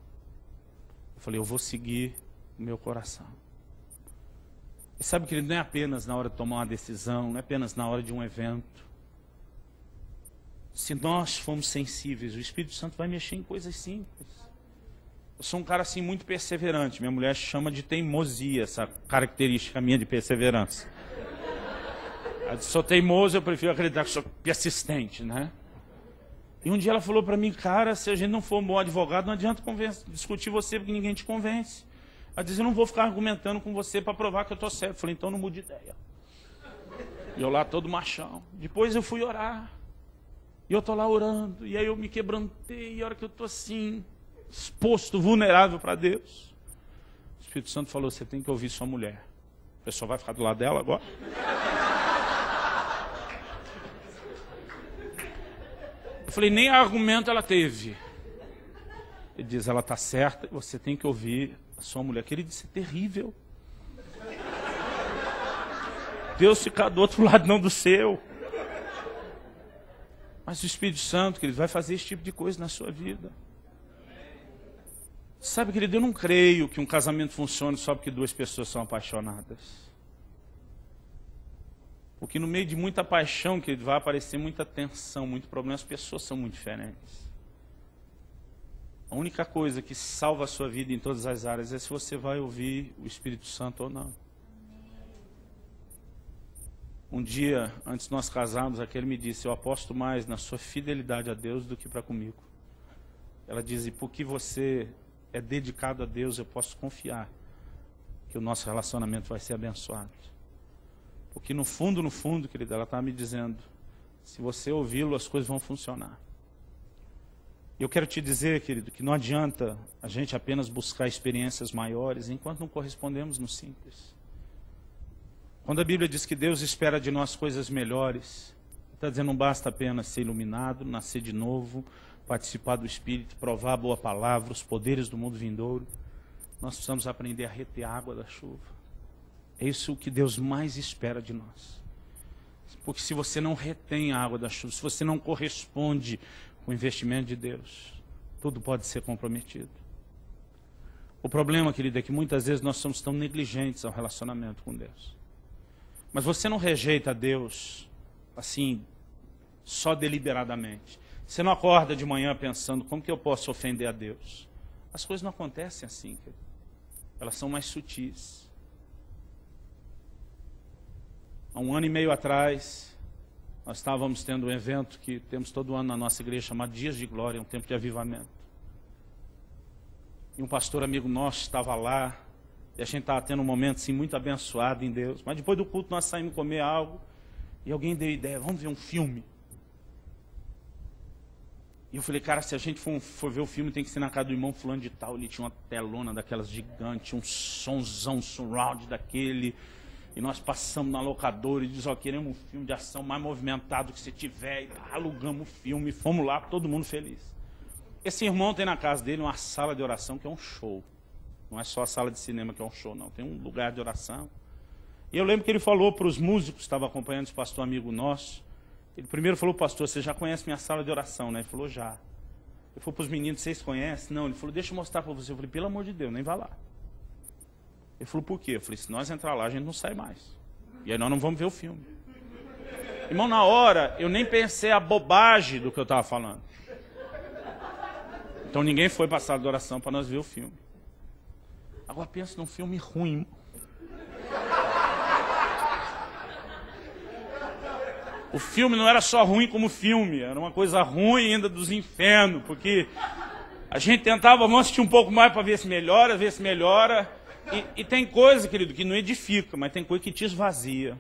Eu falei, eu vou seguir o meu coração. E sabe, querido, não é apenas na hora de tomar uma decisão, não é apenas na hora de um evento. Se nós formos sensíveis, o Espírito Santo vai mexer em coisas simples. Eu sou um cara assim muito perseverante. Minha mulher chama de teimosia, essa característica minha de perseverança. Eu sou teimoso, eu prefiro acreditar que sou persistente, né? E um dia ela falou para mim, cara, se a gente não for um bom advogado, não adianta discutir você, porque ninguém te convence. Ela diz, eu não vou ficar argumentando com você para provar que eu estou certo. Eu falei, então não mude de ideia. E eu lá todo machão. Depois eu fui orar. E eu estou lá orando. E aí eu me quebrantei. E a hora que eu estou assim, exposto, vulnerável para Deus, o Espírito Santo falou, você tem que ouvir sua mulher. O pessoal vai ficar do lado dela agora? Eu falei, nem argumento ela teve. Ele diz, ela está certa, você tem que ouvir a sua mulher. Que ele disse, é terrível. Deus ficar do outro lado, não do seu. Mas o Espírito Santo, querido, vai fazer esse tipo de coisa na sua vida. Sabe, querido, eu não creio que um casamento funcione só porque 2 pessoas são apaixonadas. Porque no meio de muita paixão, querido, vai aparecer muita tensão, muito problema. As pessoas são muito diferentes. A única coisa que salva a sua vida em todas as áreas é se você vai ouvir o Espírito Santo ou não. Um dia, antes de nós casarmos, aquele me disse, eu aposto mais na sua fidelidade a Deus do que para comigo. Ela diz, e porque você é dedicado a Deus, eu posso confiar que o nosso relacionamento vai ser abençoado. Porque no fundo, querida, ela está me dizendo, se você ouvi-lo, as coisas vão funcionar. E eu quero te dizer, querido, que não adianta a gente apenas buscar experiências maiores enquanto não correspondemos no simples. Quando a Bíblia diz que Deus espera de nós coisas melhores, está dizendo não basta apenas ser iluminado, nascer de novo, participar do Espírito, provar a boa palavra, os poderes do mundo vindouro. Nós precisamos aprender a reter a água da chuva. É isso que Deus mais espera de nós. Porque se você não retém a água da chuva, se você não corresponde com o investimento de Deus, tudo pode ser comprometido. O problema, querido, é que muitas vezes nós somos tão negligentes ao relacionamento com Deus. Mas você não rejeita Deus assim, só deliberadamente. Você não acorda de manhã pensando, como que eu posso ofender a Deus? As coisas não acontecem assim, querido. Elas são mais sutis. Há 1 ano e meio atrás, nós estávamos tendo um evento que temos todo ano na nossa igreja, chamado Dias de Glória, um tempo de avivamento. E um pastor amigo nosso estava lá, e a gente estava tendo um momento assim, muito abençoado em Deus. Mas depois do culto nós saímos comer algo, e alguém deu ideia, vamos ver um filme. E eu falei, cara, se a gente for ver o filme, tem que ser na casa do irmão fulano de tal. Ele tinha uma telona daquelas gigantes, um sonzão surround daquele. E nós passamos na locadora e diz, ó, queremos um filme de ação mais movimentado que você tiver. E alugamos o filme, fomos lá, todo mundo feliz. Esse irmão tem na casa dele uma sala de oração que é um show. Não é só a sala de cinema que é um show, não. Tem um lugar de oração. E eu lembro que ele falou para os músicos que estavam acompanhando esse pastor amigo nosso. Ele primeiro falou, pastor, você já conhece minha sala de oração, né? Ele falou, já. Ele falou para os meninos, vocês conhecem? Não. Ele falou, deixa eu mostrar para você. Eu falei, pelo amor de Deus, nem vá lá. Ele falou, por quê? Eu falei, se nós entrar lá, a gente não sai mais. E aí nós não vamos ver o filme. Irmão, na hora, eu nem pensei a bobagem do que eu estava falando. Então ninguém foi para a sala de oração para nós ver o filme. Agora pensa num filme ruim. O filme não era só ruim como filme, era uma coisa ruim ainda dos infernos, porque a gente tentava, vamos assistir um pouco mais para ver se melhora, E tem coisa, querido, que não edifica, mas tem coisa que te esvazia.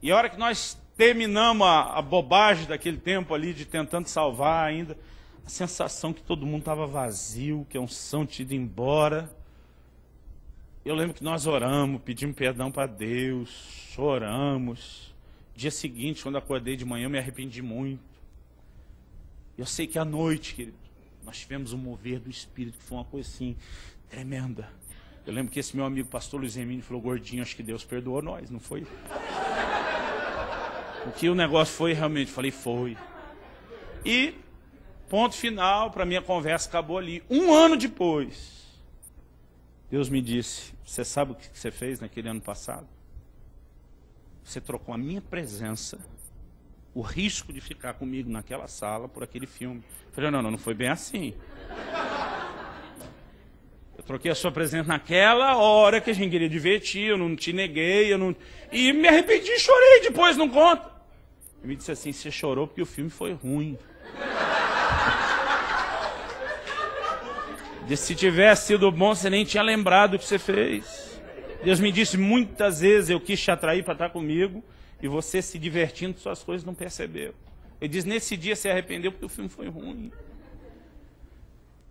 E a hora que nós terminamos a bobagem daquele tempo ali, de tentando salvar ainda, a sensação que todo mundo estava vazio, que a unção tinha ido embora. Eu lembro que nós oramos, pedimos perdão para Deus, choramos. Dia seguinte, quando acordei de manhã, eu me arrependi muito. Eu sei que à noite, querido, nós tivemos um mover do Espírito, que foi uma coisa assim, tremenda. Eu lembro que esse meu amigo pastor Luiz Hermínio falou, gordinho, acho que Deus perdoou nós, não foi? O que o negócio foi realmente, falei, foi. E, ponto final, para minha conversa acabou ali. 1 ano depois, Deus me disse, você sabe o que você fez naquele ano passado? Você trocou a minha presença, o risco de ficar comigo naquela sala por aquele filme. Eu falei, não foi bem assim. Eu troquei a sua presença naquela hora que a gente queria divertir, eu não te neguei, e me arrependi e chorei depois, não conta. Ele me disse assim, você chorou porque o filme foi ruim. Disse, se tivesse sido bom, você nem tinha lembrado o que você fez. Deus me disse, muitas vezes eu quis te atrair para estar comigo, e você se divertindo, suas coisas não percebeu. Ele diz, nesse dia você arrependeu porque o filme foi ruim.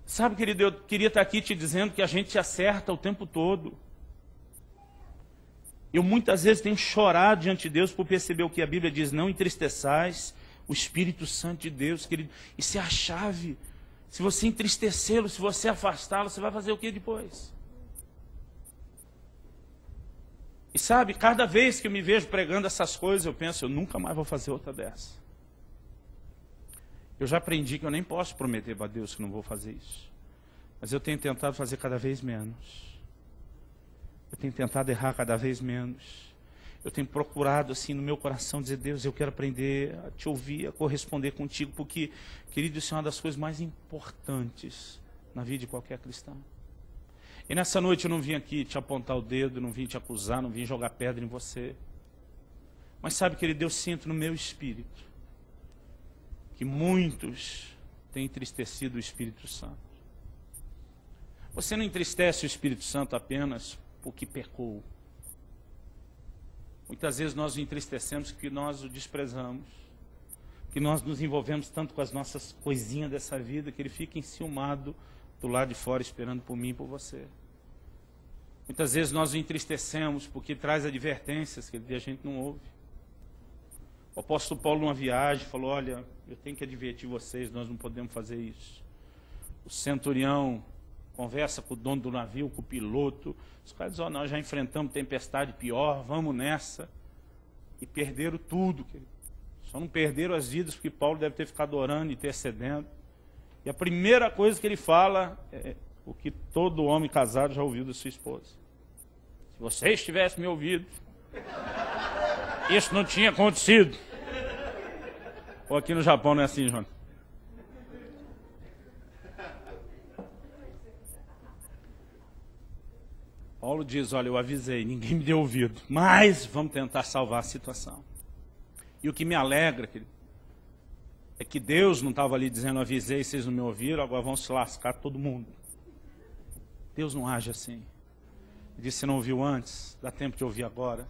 Sabe, querido, eu queria estar aqui te dizendo que a gente se acerta o tempo todo. Eu muitas vezes tenho chorado diante de Deus por perceber o que a Bíblia diz, não entristeçais o Espírito Santo de Deus, querido. Isso é a chave. Se você entristecê-lo, se você afastá-lo, você vai fazer o que depois? E sabe, cada vez que eu me vejo pregando essas coisas, eu penso, eu nunca mais vou fazer outra dessa. Eu já aprendi que eu nem posso prometer para Deus que não vou fazer isso. Mas eu tenho tentado fazer cada vez menos. Eu tenho tentado errar cada vez menos. Eu tenho procurado assim no meu coração dizer, Deus, eu quero aprender a te ouvir, a corresponder contigo, porque, querido, isso é uma das coisas mais importantes na vida de qualquer cristão. E nessa noite eu não vim aqui te apontar o dedo, não vim te acusar, não vim jogar pedra em você. Mas sabe, querido, eu sinto no meu espírito que muitos têm entristecido o Espírito Santo. Você não entristece o Espírito Santo apenas porque pecou. Muitas vezes nós o entristecemos porque nós o desprezamos, que nós nos envolvemos tanto com as nossas coisinhas dessa vida, que ele fica enciumado do lado de fora esperando por mim e por você. Muitas vezes nós o entristecemos porque traz advertências que a gente não ouve. O apóstolo Paulo, numa viagem, falou, olha, eu tenho que advertir vocês, nós não podemos fazer isso. O centurião conversa com o dono do navio, com o piloto. Os caras dizem, nós já enfrentamos tempestade pior, vamos nessa. E perderam tudo, querido. Só não perderam as vidas porque Paulo deve ter ficado orando e intercedendo. E a primeira coisa que ele fala é o que todo homem casado já ouviu da sua esposa. Se vocês tivessem me ouvido, isso não tinha acontecido. Ou aqui no Japão não é assim, João? Paulo diz, olha, eu avisei, ninguém me deu ouvido, mas vamos tentar salvar a situação. E o que me alegra, querido, é que Deus não estava ali dizendo, avisei, vocês não me ouviram, agora vão se lascar todo mundo. Deus não age assim. Ele disse, você não ouviu antes, dá tempo de ouvir agora.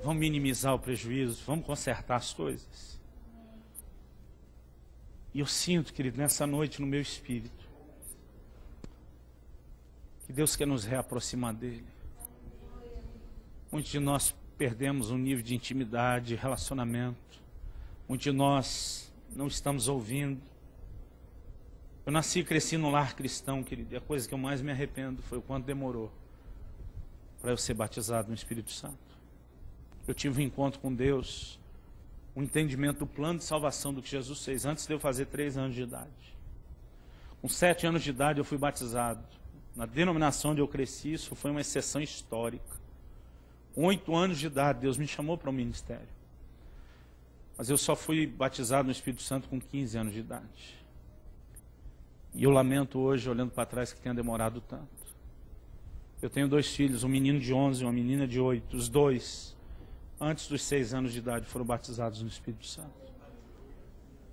Vamos minimizar o prejuízo, vamos consertar as coisas. E eu sinto, querido, nessa noite no meu espírito, que Deus quer nos reaproximar dele. Muitos de nós perdemos um nível de intimidade, de relacionamento. Muitos de nós não estamos ouvindo. Eu nasci e cresci num lar cristão, querido, e a coisa que eu mais me arrependo foi o quanto demorou para eu ser batizado no Espírito Santo. Eu tive um encontro com Deus, um entendimento do plano de salvação do que Jesus fez, antes de eu fazer 3 anos de idade. Com 7 anos de idade eu fui batizado. Na denominação onde eu cresci, isso foi uma exceção histórica. Com 8 anos de idade, Deus me chamou para o ministério. Mas eu só fui batizado no Espírito Santo com 15 anos de idade. E eu lamento hoje, olhando para trás, que tenha demorado tanto. Eu tenho 2 filhos, um menino de 11 e uma menina de 8. Os 2, antes dos 6 anos de idade, foram batizados no Espírito Santo.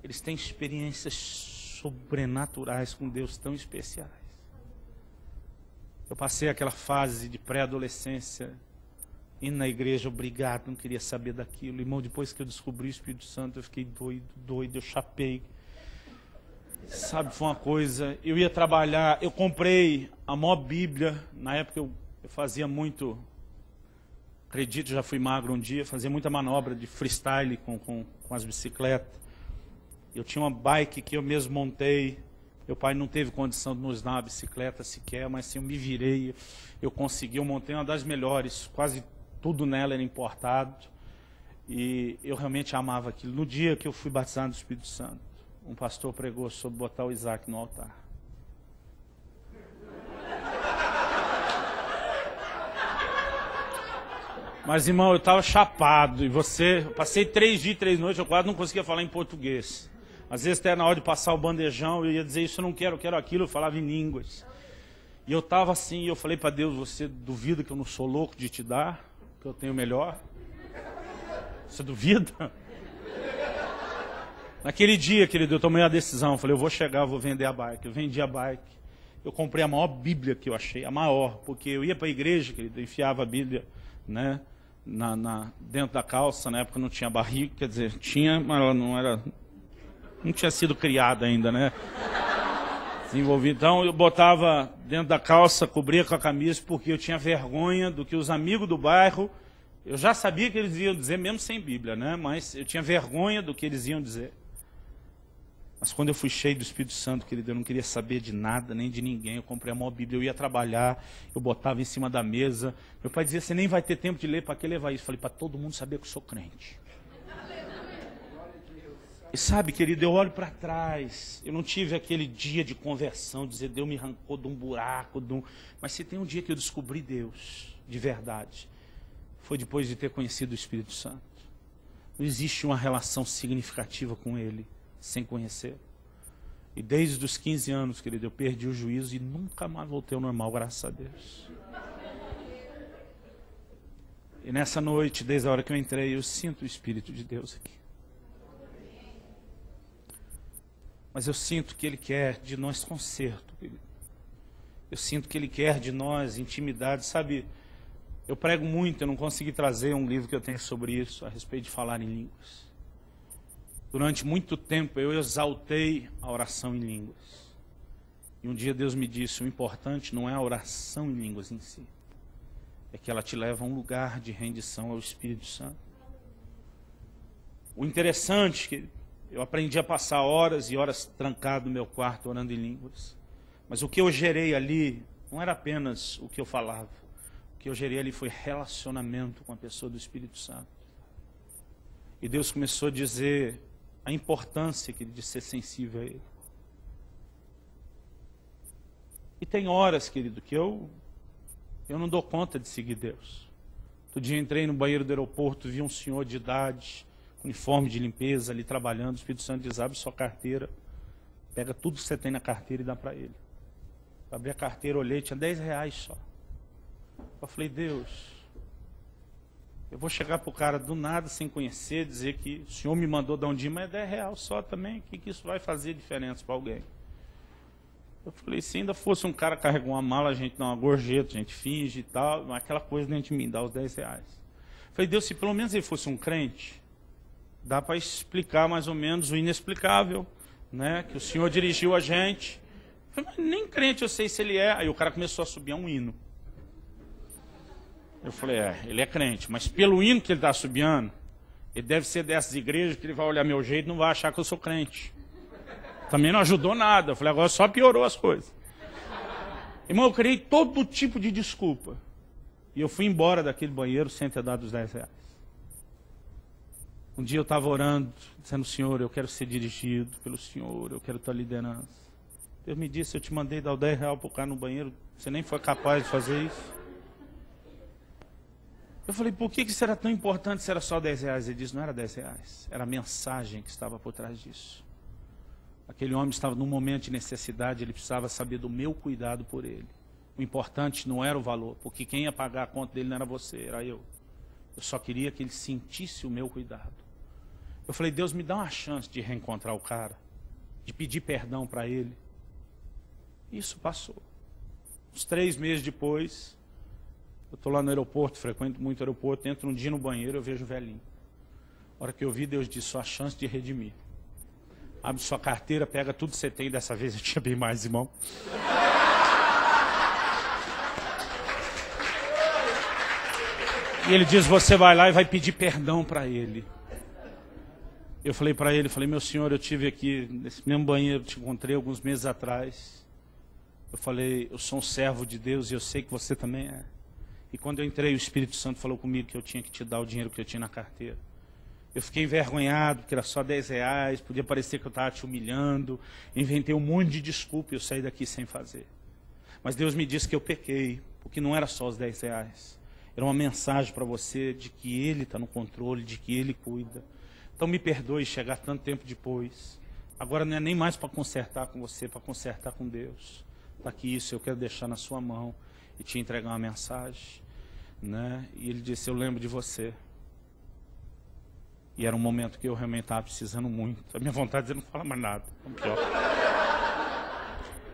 Eles têm experiências sobrenaturais com Deus tão especiais. Eu passei aquela fase de pré-adolescência, indo na igreja, obrigado, não queria saber daquilo. Irmão, depois que eu descobri o Espírito Santo, eu fiquei doido, eu chapei. Sabe, foi uma coisa, eu ia trabalhar, eu comprei a maior Bíblia, na época eu fazia muito, acredito, já fui magro um dia, fazia muita manobra de freestyle com as bicicletas. Eu tinha uma bike que eu mesmo montei, meu pai não teve condição de nos dar uma bicicleta sequer, mas assim, eu me virei, eu consegui, eu montei uma das melhores, quase tudo nela era importado, e eu realmente amava aquilo. No dia que eu fui batizado no Espírito Santo, um pastor pregou sobre botar o Isaac no altar. Mas, irmão, eu estava chapado. E eu passei 3 dias e 3 noites, eu quase não conseguia falar em português. Às vezes, até na hora de passar o bandejão, eu ia dizer isso, eu não quero, eu quero aquilo, eu falava em línguas. E eu estava assim, eu falei para Deus, você duvida que eu não sou louco de te dar? Que eu tenho melhor? Você duvida? Naquele dia, querido, eu tomei a decisão, falei, eu vou chegar, eu vou vender a bike. Eu vendi a bike, eu comprei a maior Bíblia que eu achei, a maior, porque eu ia para a igreja, querido, eu enfiava a Bíblia, né, dentro da calça, na época não tinha barriga, quer dizer, tinha, mas ela não tinha sido criada ainda, né, desenvolvido. Então eu botava dentro da calça, cobria com a camisa, porque eu tinha vergonha do que os amigos do bairro, eu já sabia que eles iam dizer, mesmo sem Bíblia, né, mas eu tinha vergonha do que eles iam dizer. Mas quando eu fui cheio do Espírito Santo, querido, eu não queria saber de nada, nem de ninguém. Eu comprei a maior Bíblia, eu ia trabalhar, eu botava em cima da mesa. Meu pai dizia, você nem vai ter tempo de ler, para que levar isso? Eu falei, para todo mundo saber que eu sou crente. E sabe, querido, eu olho para trás, eu não tive aquele dia de conversão, dizer, Deus me arrancou de um buraco, mas se tem um dia que eu descobri Deus, de verdade, foi depois de ter conhecido o Espírito Santo. Não existe uma relação significativa com Ele sem conhecer. E desde os 15 anos, querido, eu perdi o juízo e nunca mais voltei ao normal, graças a Deus. E nessa noite, desde a hora que eu entrei, eu sinto o Espírito de Deus aqui. Mas eu sinto que Ele quer de nós conserto, querido. Eu sinto que Ele quer de nós intimidade. Sabe, eu prego muito, eu não consegui trazer um livro que eu tenho sobre isso, a respeito de falar em línguas. Durante muito tempo eu exaltei a oração em línguas. E um dia Deus me disse, o importante não é a oração em línguas em si, é que ela te leva a um lugar de rendição ao Espírito Santo. O interessante é que eu aprendi a passar horas e horas trancado no meu quarto orando em línguas. Mas o que eu gerei ali não era apenas o que eu falava. O que eu gerei ali foi relacionamento com a pessoa do Espírito Santo. E Deus começou a dizer a importância de ser sensível a Ele. E tem horas, querido, que eu não dou conta de seguir Deus. Outro dia entrei no banheiro do aeroporto, vi um senhor de idade, uniforme de limpeza ali trabalhando, o Espírito Santo diz, abre sua carteira, pega tudo que você tem na carteira e dá para ele. Eu abri a carteira, olhei, tinha R$10 só. Eu falei, Deus, eu vou chegar para o cara do nada, sem conhecer, dizer que o senhor me mandou dar um dia, mas é R$10 só também, o que isso vai fazer diferença para alguém? Eu falei, se ainda fosse um cara carregar uma mala, a gente dá uma gorjeta, a gente finge e tal, mas aquela coisa dentro de mim, dá os R$10. Eu falei, Deus, se pelo menos ele fosse um crente, dá para explicar mais ou menos o inexplicável, né? Que o senhor dirigiu a gente. Eu falei, mas nem crente eu sei se ele é. Aí o cara começou a subir um hino. Eu falei, ele é crente, mas pelo hino que ele está subiando, ele deve ser dessas igrejas que ele vai olhar meu jeito e não vai achar que eu sou crente. Também não ajudou nada. Eu falei, agora só piorou as coisas. Irmão, eu criei todo tipo de desculpa. E eu fui embora daquele banheiro sem ter dado os 10 reais. Um dia eu estava orando, dizendo, Senhor, eu quero ser dirigido pelo Senhor, eu quero tua liderança. Deus me disse, eu te mandei dar o 10 reais para o cara no banheiro, você nem foi capaz de fazer isso. Eu falei, por que isso era tão importante se era só 10 reais? Ele disse, não era 10 reais, era a mensagem que estava por trás disso. Aquele homem estava num momento de necessidade, ele precisava saber do meu cuidado por ele. O importante não era o valor, porque quem ia pagar a conta dele não era você, era eu. Eu só queria que ele sentisse o meu cuidado. Eu falei, Deus, me dá uma chance de reencontrar o cara, de pedir perdão para ele. Isso passou. Uns 3 meses depois, eu estou lá no aeroporto, frequento muito o aeroporto, entro um dia no banheiro, eu vejo o velhinho. A hora que eu vi, Deus disse, só a chance de redimir. Abre sua carteira, pega tudo que você tem, dessa vez eu tinha bem mais, irmão. E ele diz, você vai lá e vai pedir perdão para ele. Eu falei para ele, meu senhor, eu tive aqui nesse mesmo banheiro, te encontrei alguns meses atrás. Eu falei, eu sou um servo de Deus e eu sei que você também é. E quando eu entrei, o Espírito Santo falou comigo que eu tinha que te dar o dinheiro que eu tinha na carteira. Eu fiquei envergonhado, porque era só 10 reais, podia parecer que eu estava te humilhando. Inventei um monte de desculpa e eu saí daqui sem fazer. Mas Deus me disse que eu pequei, porque não era só os 10 reais. Era uma mensagem para você de que Ele está no controle, de que Ele cuida. Então me perdoe chegar tanto tempo depois. Agora não é nem mais para consertar com você, para consertar com Deus. Está aqui isso, eu quero deixar na sua mão e te entregar uma mensagem. Né? E ele disse, eu lembro de você. E era um momento que eu realmente estava precisando muito. A minha vontade é não falar mais nada.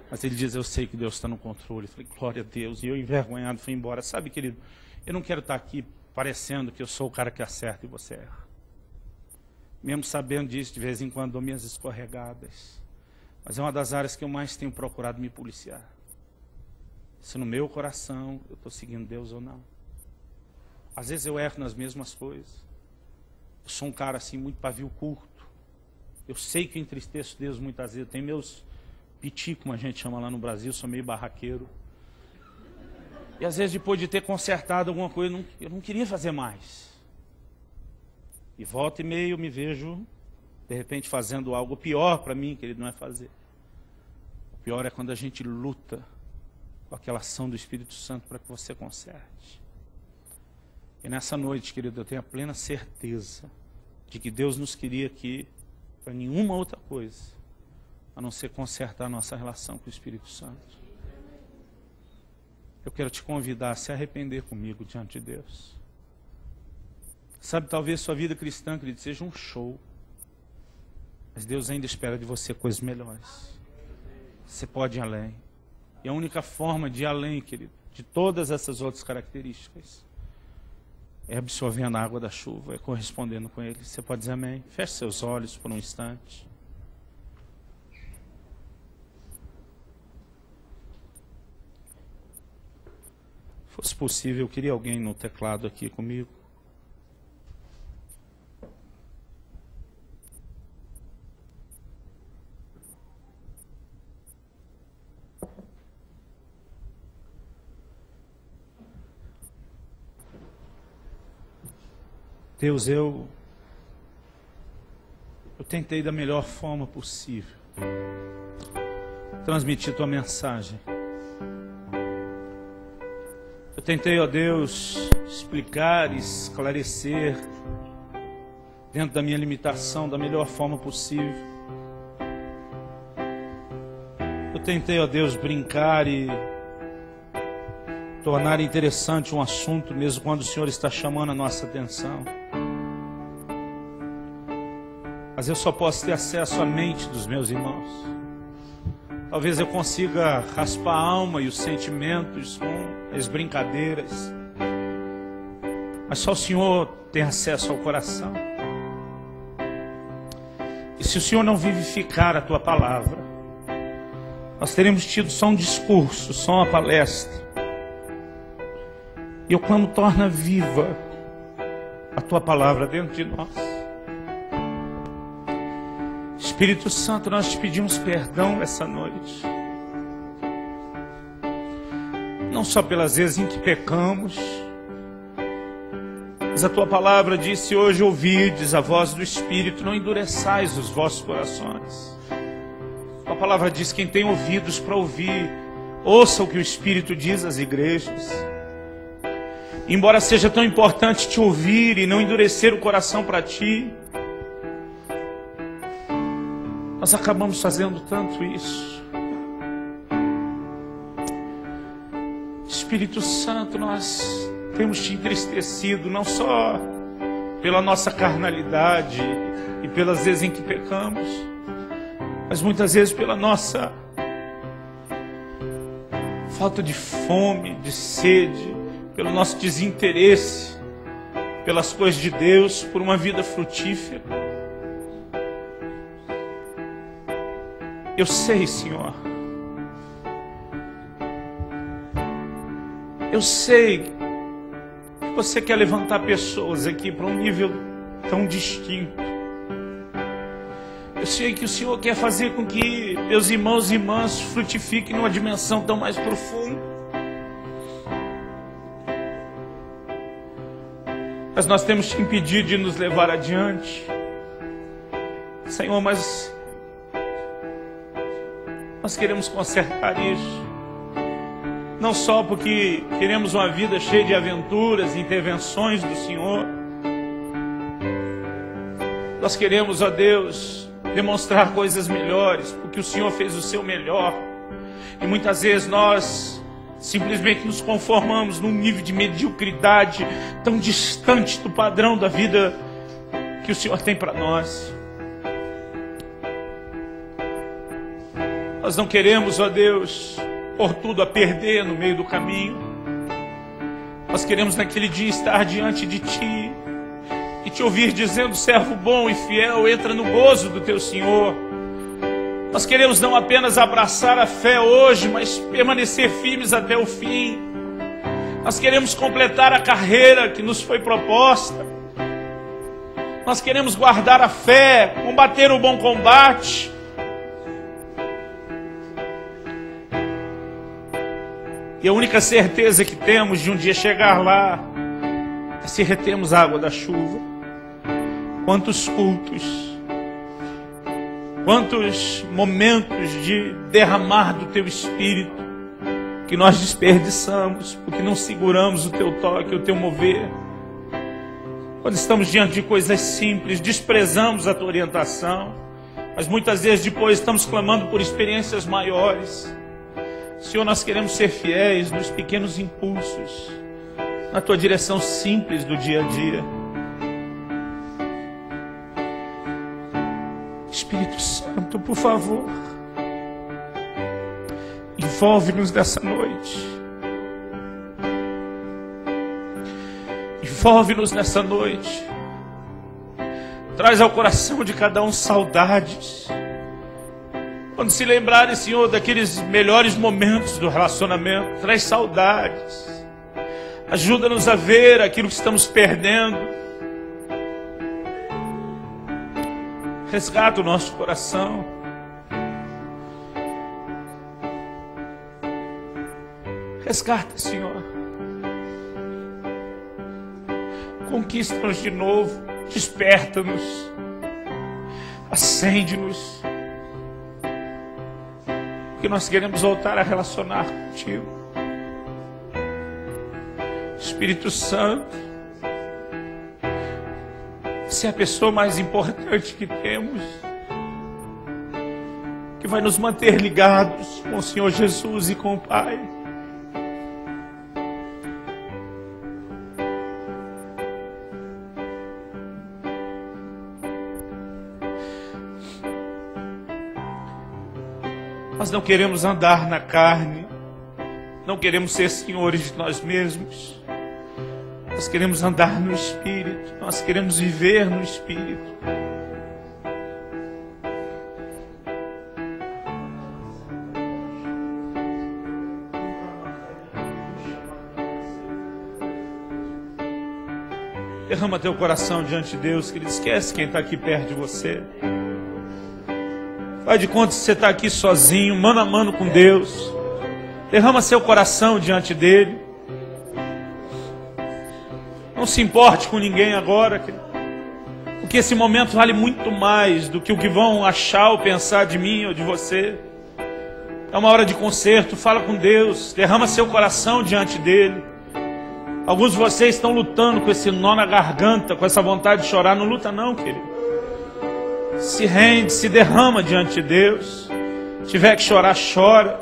Mas ele diz, eu sei que Deus está no controle. Eu falei, glória a Deus. E eu envergonhado fui embora. Sabe, querido, eu não quero estar aqui parecendo que eu sou o cara que acerta e você erra. Mesmo sabendo disso, de vez em quando dou minhas escorregadas. Mas é uma das áreas que eu mais tenho procurado me policiar. Se no meu coração eu estou seguindo Deus ou não. Às vezes eu erro nas mesmas coisas. Eu sou um cara assim, muito pavio curto. Eu sei que eu entristeço Deus muitas vezes. Tem meus piti, como a gente chama lá no Brasil, sou meio barraqueiro. E às vezes depois de ter consertado alguma coisa, eu não queria fazer mais. E volta e meia eu me vejo, de repente, fazendo algo pior para mim, que ele não é fazer. O pior é quando a gente luta com aquela ação do Espírito Santo para que você conserte. E nessa noite, querido, eu tenho a plena certeza de que Deus nos queria aqui para nenhuma outra coisa, a não ser consertar a nossa relação com o Espírito Santo. Eu quero te convidar a se arrepender comigo diante de Deus. Sabe, talvez sua vida cristã, querido, seja um show. Mas Deus ainda espera de você coisas melhores. Você pode ir além. E a única forma de ir além, querido, de todas essas outras características, é absorvendo a água da chuva, é correspondendo com Ele. Você pode dizer amém? Feche seus olhos por um instante. Se fosse possível, eu queria alguém no teclado aqui comigo. Deus, eu tentei da melhor forma possível transmitir tua mensagem. Eu tentei, ó Deus, explicar, esclarecer dentro da minha limitação da melhor forma possível. Eu tentei, ó Deus, brincar e tornar interessante um assunto mesmo quando o Senhor está chamando a nossa atenção. Mas eu só posso ter acesso à mente dos meus irmãos. Talvez eu consiga raspar a alma e os sentimentos com as brincadeiras. Mas só o Senhor tem acesso ao coração. E se o Senhor não vivificar a tua palavra, nós teremos tido só um discurso, só uma palestra. E eu clamo, torna viva a tua palavra dentro de nós. Espírito Santo, nós te pedimos perdão essa noite. Não só pelas vezes em que pecamos, mas a tua palavra disse: hoje ouvides a voz do Espírito, não endureçais os vossos corações. A palavra diz: quem tem ouvidos para ouvir, ouça o que o Espírito diz às igrejas. Embora seja tão importante te ouvir e não endurecer o coração para ti, nós acabamos fazendo tanto isso. Espírito Santo, nós temos te entristecido, não só pela nossa carnalidade e pelas vezes em que pecamos, mas muitas vezes pela nossa falta de fome, de sede, pelo nosso desinteresse pelas coisas de Deus, por uma vida frutífera. Eu sei, Senhor, eu sei que você quer levantar pessoas aqui para um nível tão distinto. Eu sei que o Senhor quer fazer com que meus irmãos e irmãs frutifiquem numa dimensão tão mais profunda. Mas nós temos te impedido de nos levar adiante, Senhor, mas nós queremos consertar isso. Não só porque queremos uma vida cheia de aventuras e intervenções do Senhor. Nós queremos, ó Deus, demonstrar coisas melhores, porque o Senhor fez o seu melhor. E muitas vezes nós simplesmente nos conformamos num nível de mediocridade tão distante do padrão da vida que o Senhor tem para nós. Nós não queremos, ó Deus, pôr tudo a perder no meio do caminho. Nós queremos naquele dia estar diante de Ti e Te ouvir dizendo: servo bom e fiel, entra no gozo do Teu Senhor. Nós queremos não apenas abraçar a fé hoje, mas permanecer firmes até o fim. Nós queremos completar a carreira que nos foi proposta. Nós queremos guardar a fé, combater o bom combate. E a única certeza que temos de um dia chegar lá é se retemos a água da chuva. Quantos cultos, quantos momentos de derramar do Teu Espírito que nós desperdiçamos porque não seguramos o Teu toque, o Teu mover. Quando estamos diante de coisas simples, desprezamos a Tua orientação, mas muitas vezes depois estamos clamando por experiências maiores. Senhor, nós queremos ser fiéis nos pequenos impulsos, na Tua direção simples do dia a dia. Espírito Santo, por favor, envolve-nos nessa noite. Envolve-nos nessa noite. Traz ao coração de cada um saudades. Quando se lembrarem, Senhor, daqueles melhores momentos do relacionamento, traz saudades. Ajuda-nos a ver aquilo que estamos perdendo. Resgata o nosso coração. Resgata, Senhor. Conquista-nos de novo. Desperta-nos. Acende-nos. Que nós queremos voltar a relacionar contigo. Espírito Santo, você é a pessoa mais importante que temos, que vai nos manter ligados com o Senhor Jesus e com o Pai. Nós não queremos andar na carne, não queremos ser senhores de nós mesmos. Nós queremos andar no Espírito, nós queremos viver no Espírito. Derrama teu coração diante de Deus, que Ele esquece quem está aqui perto de você. Faz de conta que você está aqui sozinho, mano a mano com Deus. Derrama seu coração diante dele. Não se importe com ninguém agora, porque esse momento vale muito mais do que o que vão achar ou pensar de mim ou de você. É uma hora de conserto, fala com Deus, derrama seu coração diante dele. Alguns de vocês estão lutando com esse nó na garganta, com essa vontade de chorar. Não luta não, querido. Se rende, se derrama diante de Deus. Se tiver que chorar, chora.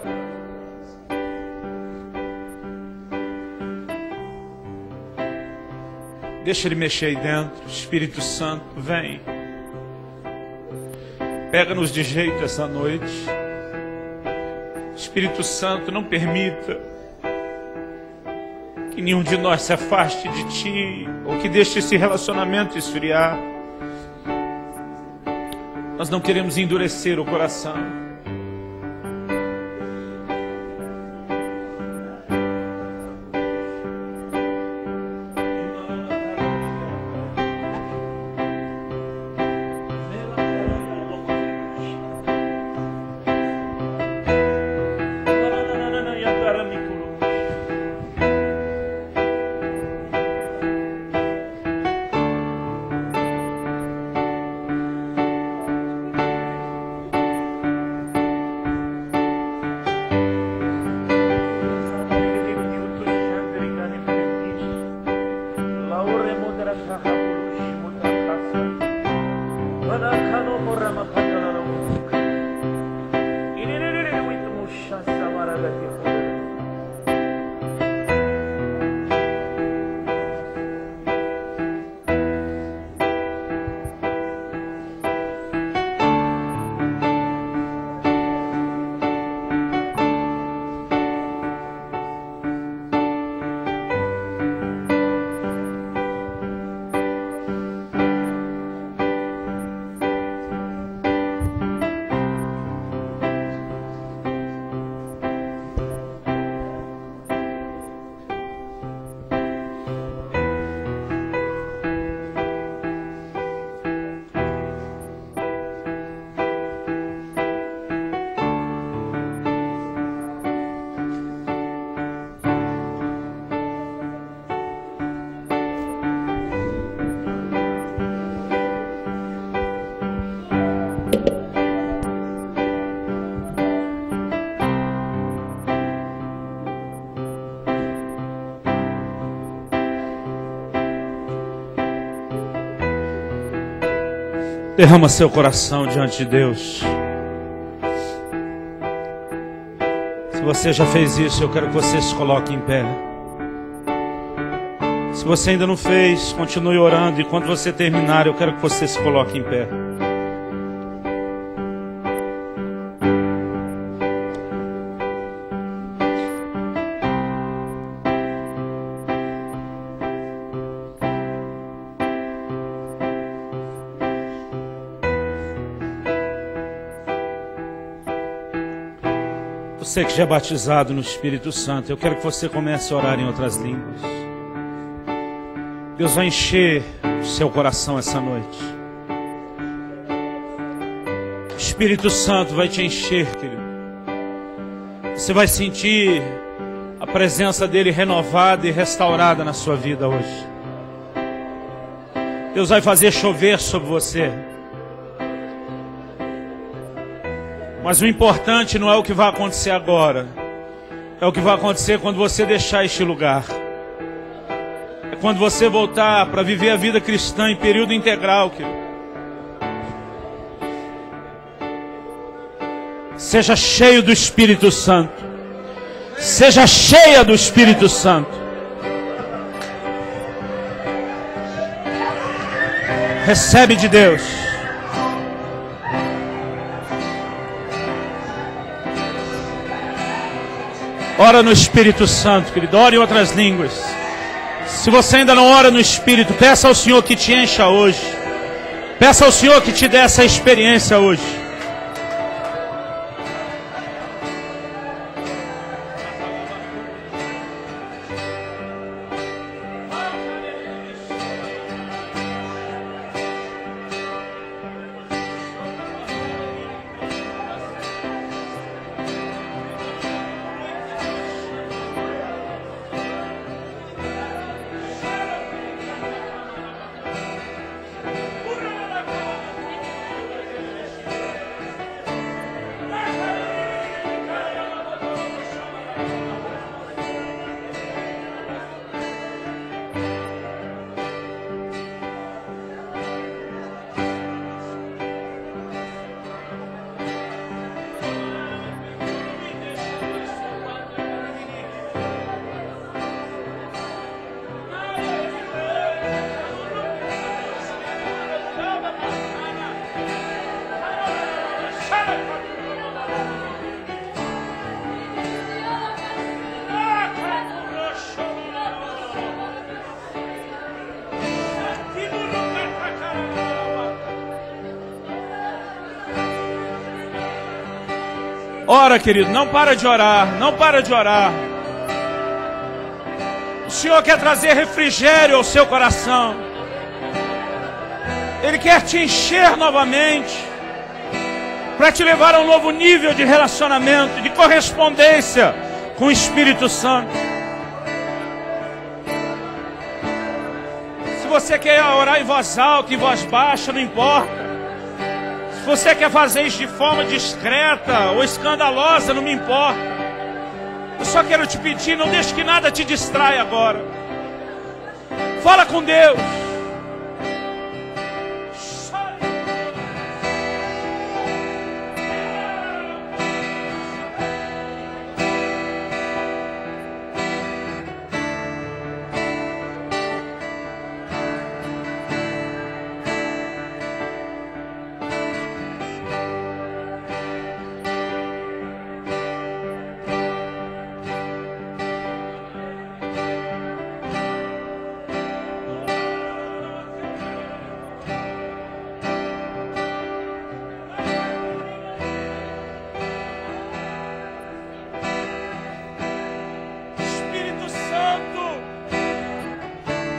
Deixa ele mexer aí dentro. Espírito Santo, vem. Pega-nos de jeito essa noite. Espírito Santo, não permita que nenhum de nós se afaste de Ti, ou que deixe esse relacionamento esfriar. Nós não queremos endurecer o coração. Derrama seu coração diante de Deus. Se você já fez isso, eu quero que você se coloque em pé. Se você ainda não fez, continue orando. E quando você terminar, eu quero que você se coloque em pé. Você que já é batizado no Espírito Santo, eu quero que você comece a orar em outras línguas. Deus vai encher o seu coração essa noite. O Espírito Santo vai te encher, querido. Você vai sentir a presença dele renovada e restaurada na sua vida hoje. Deus vai fazer chover sobre você. Mas o importante não é o que vai acontecer agora. É o que vai acontecer quando você deixar este lugar. É quando você voltar para viver a vida cristã em período integral, querido. Seja cheio do Espírito Santo. Seja cheia do Espírito Santo. Recebe de Deus. Ora no Espírito Santo, querido. Ora em outras línguas. Se você ainda não ora no Espírito, peça ao Senhor que te encha hoje. Peça ao Senhor que te dê essa experiência hoje. Ora, querido, não para de orar, não para de orar. O Senhor quer trazer refrigério ao seu coração. Ele quer te encher novamente, para te levar a um novo nível de relacionamento, de correspondência com o Espírito Santo. Se você quer orar em voz alta, em voz baixa, não importa. Se você quer fazer isso de forma discreta ou escandalosa, não me importa. Eu só quero te pedir, não deixe que nada te distraia agora. Fala com Deus.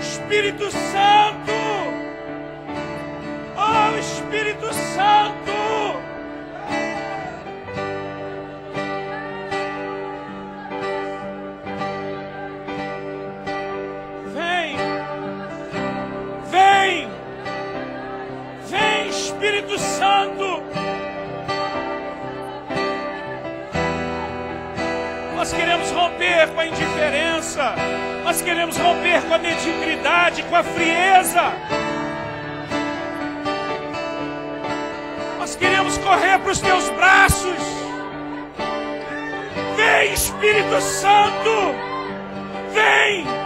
Espírito Santo, oh Espírito Santo, vem, vem, vem Espírito Santo. Nós queremos romper com a indiferença, nós queremos romper com a mediocridade, com a frieza. Nós queremos correr para os teus braços. Vem Espírito Santo, vem.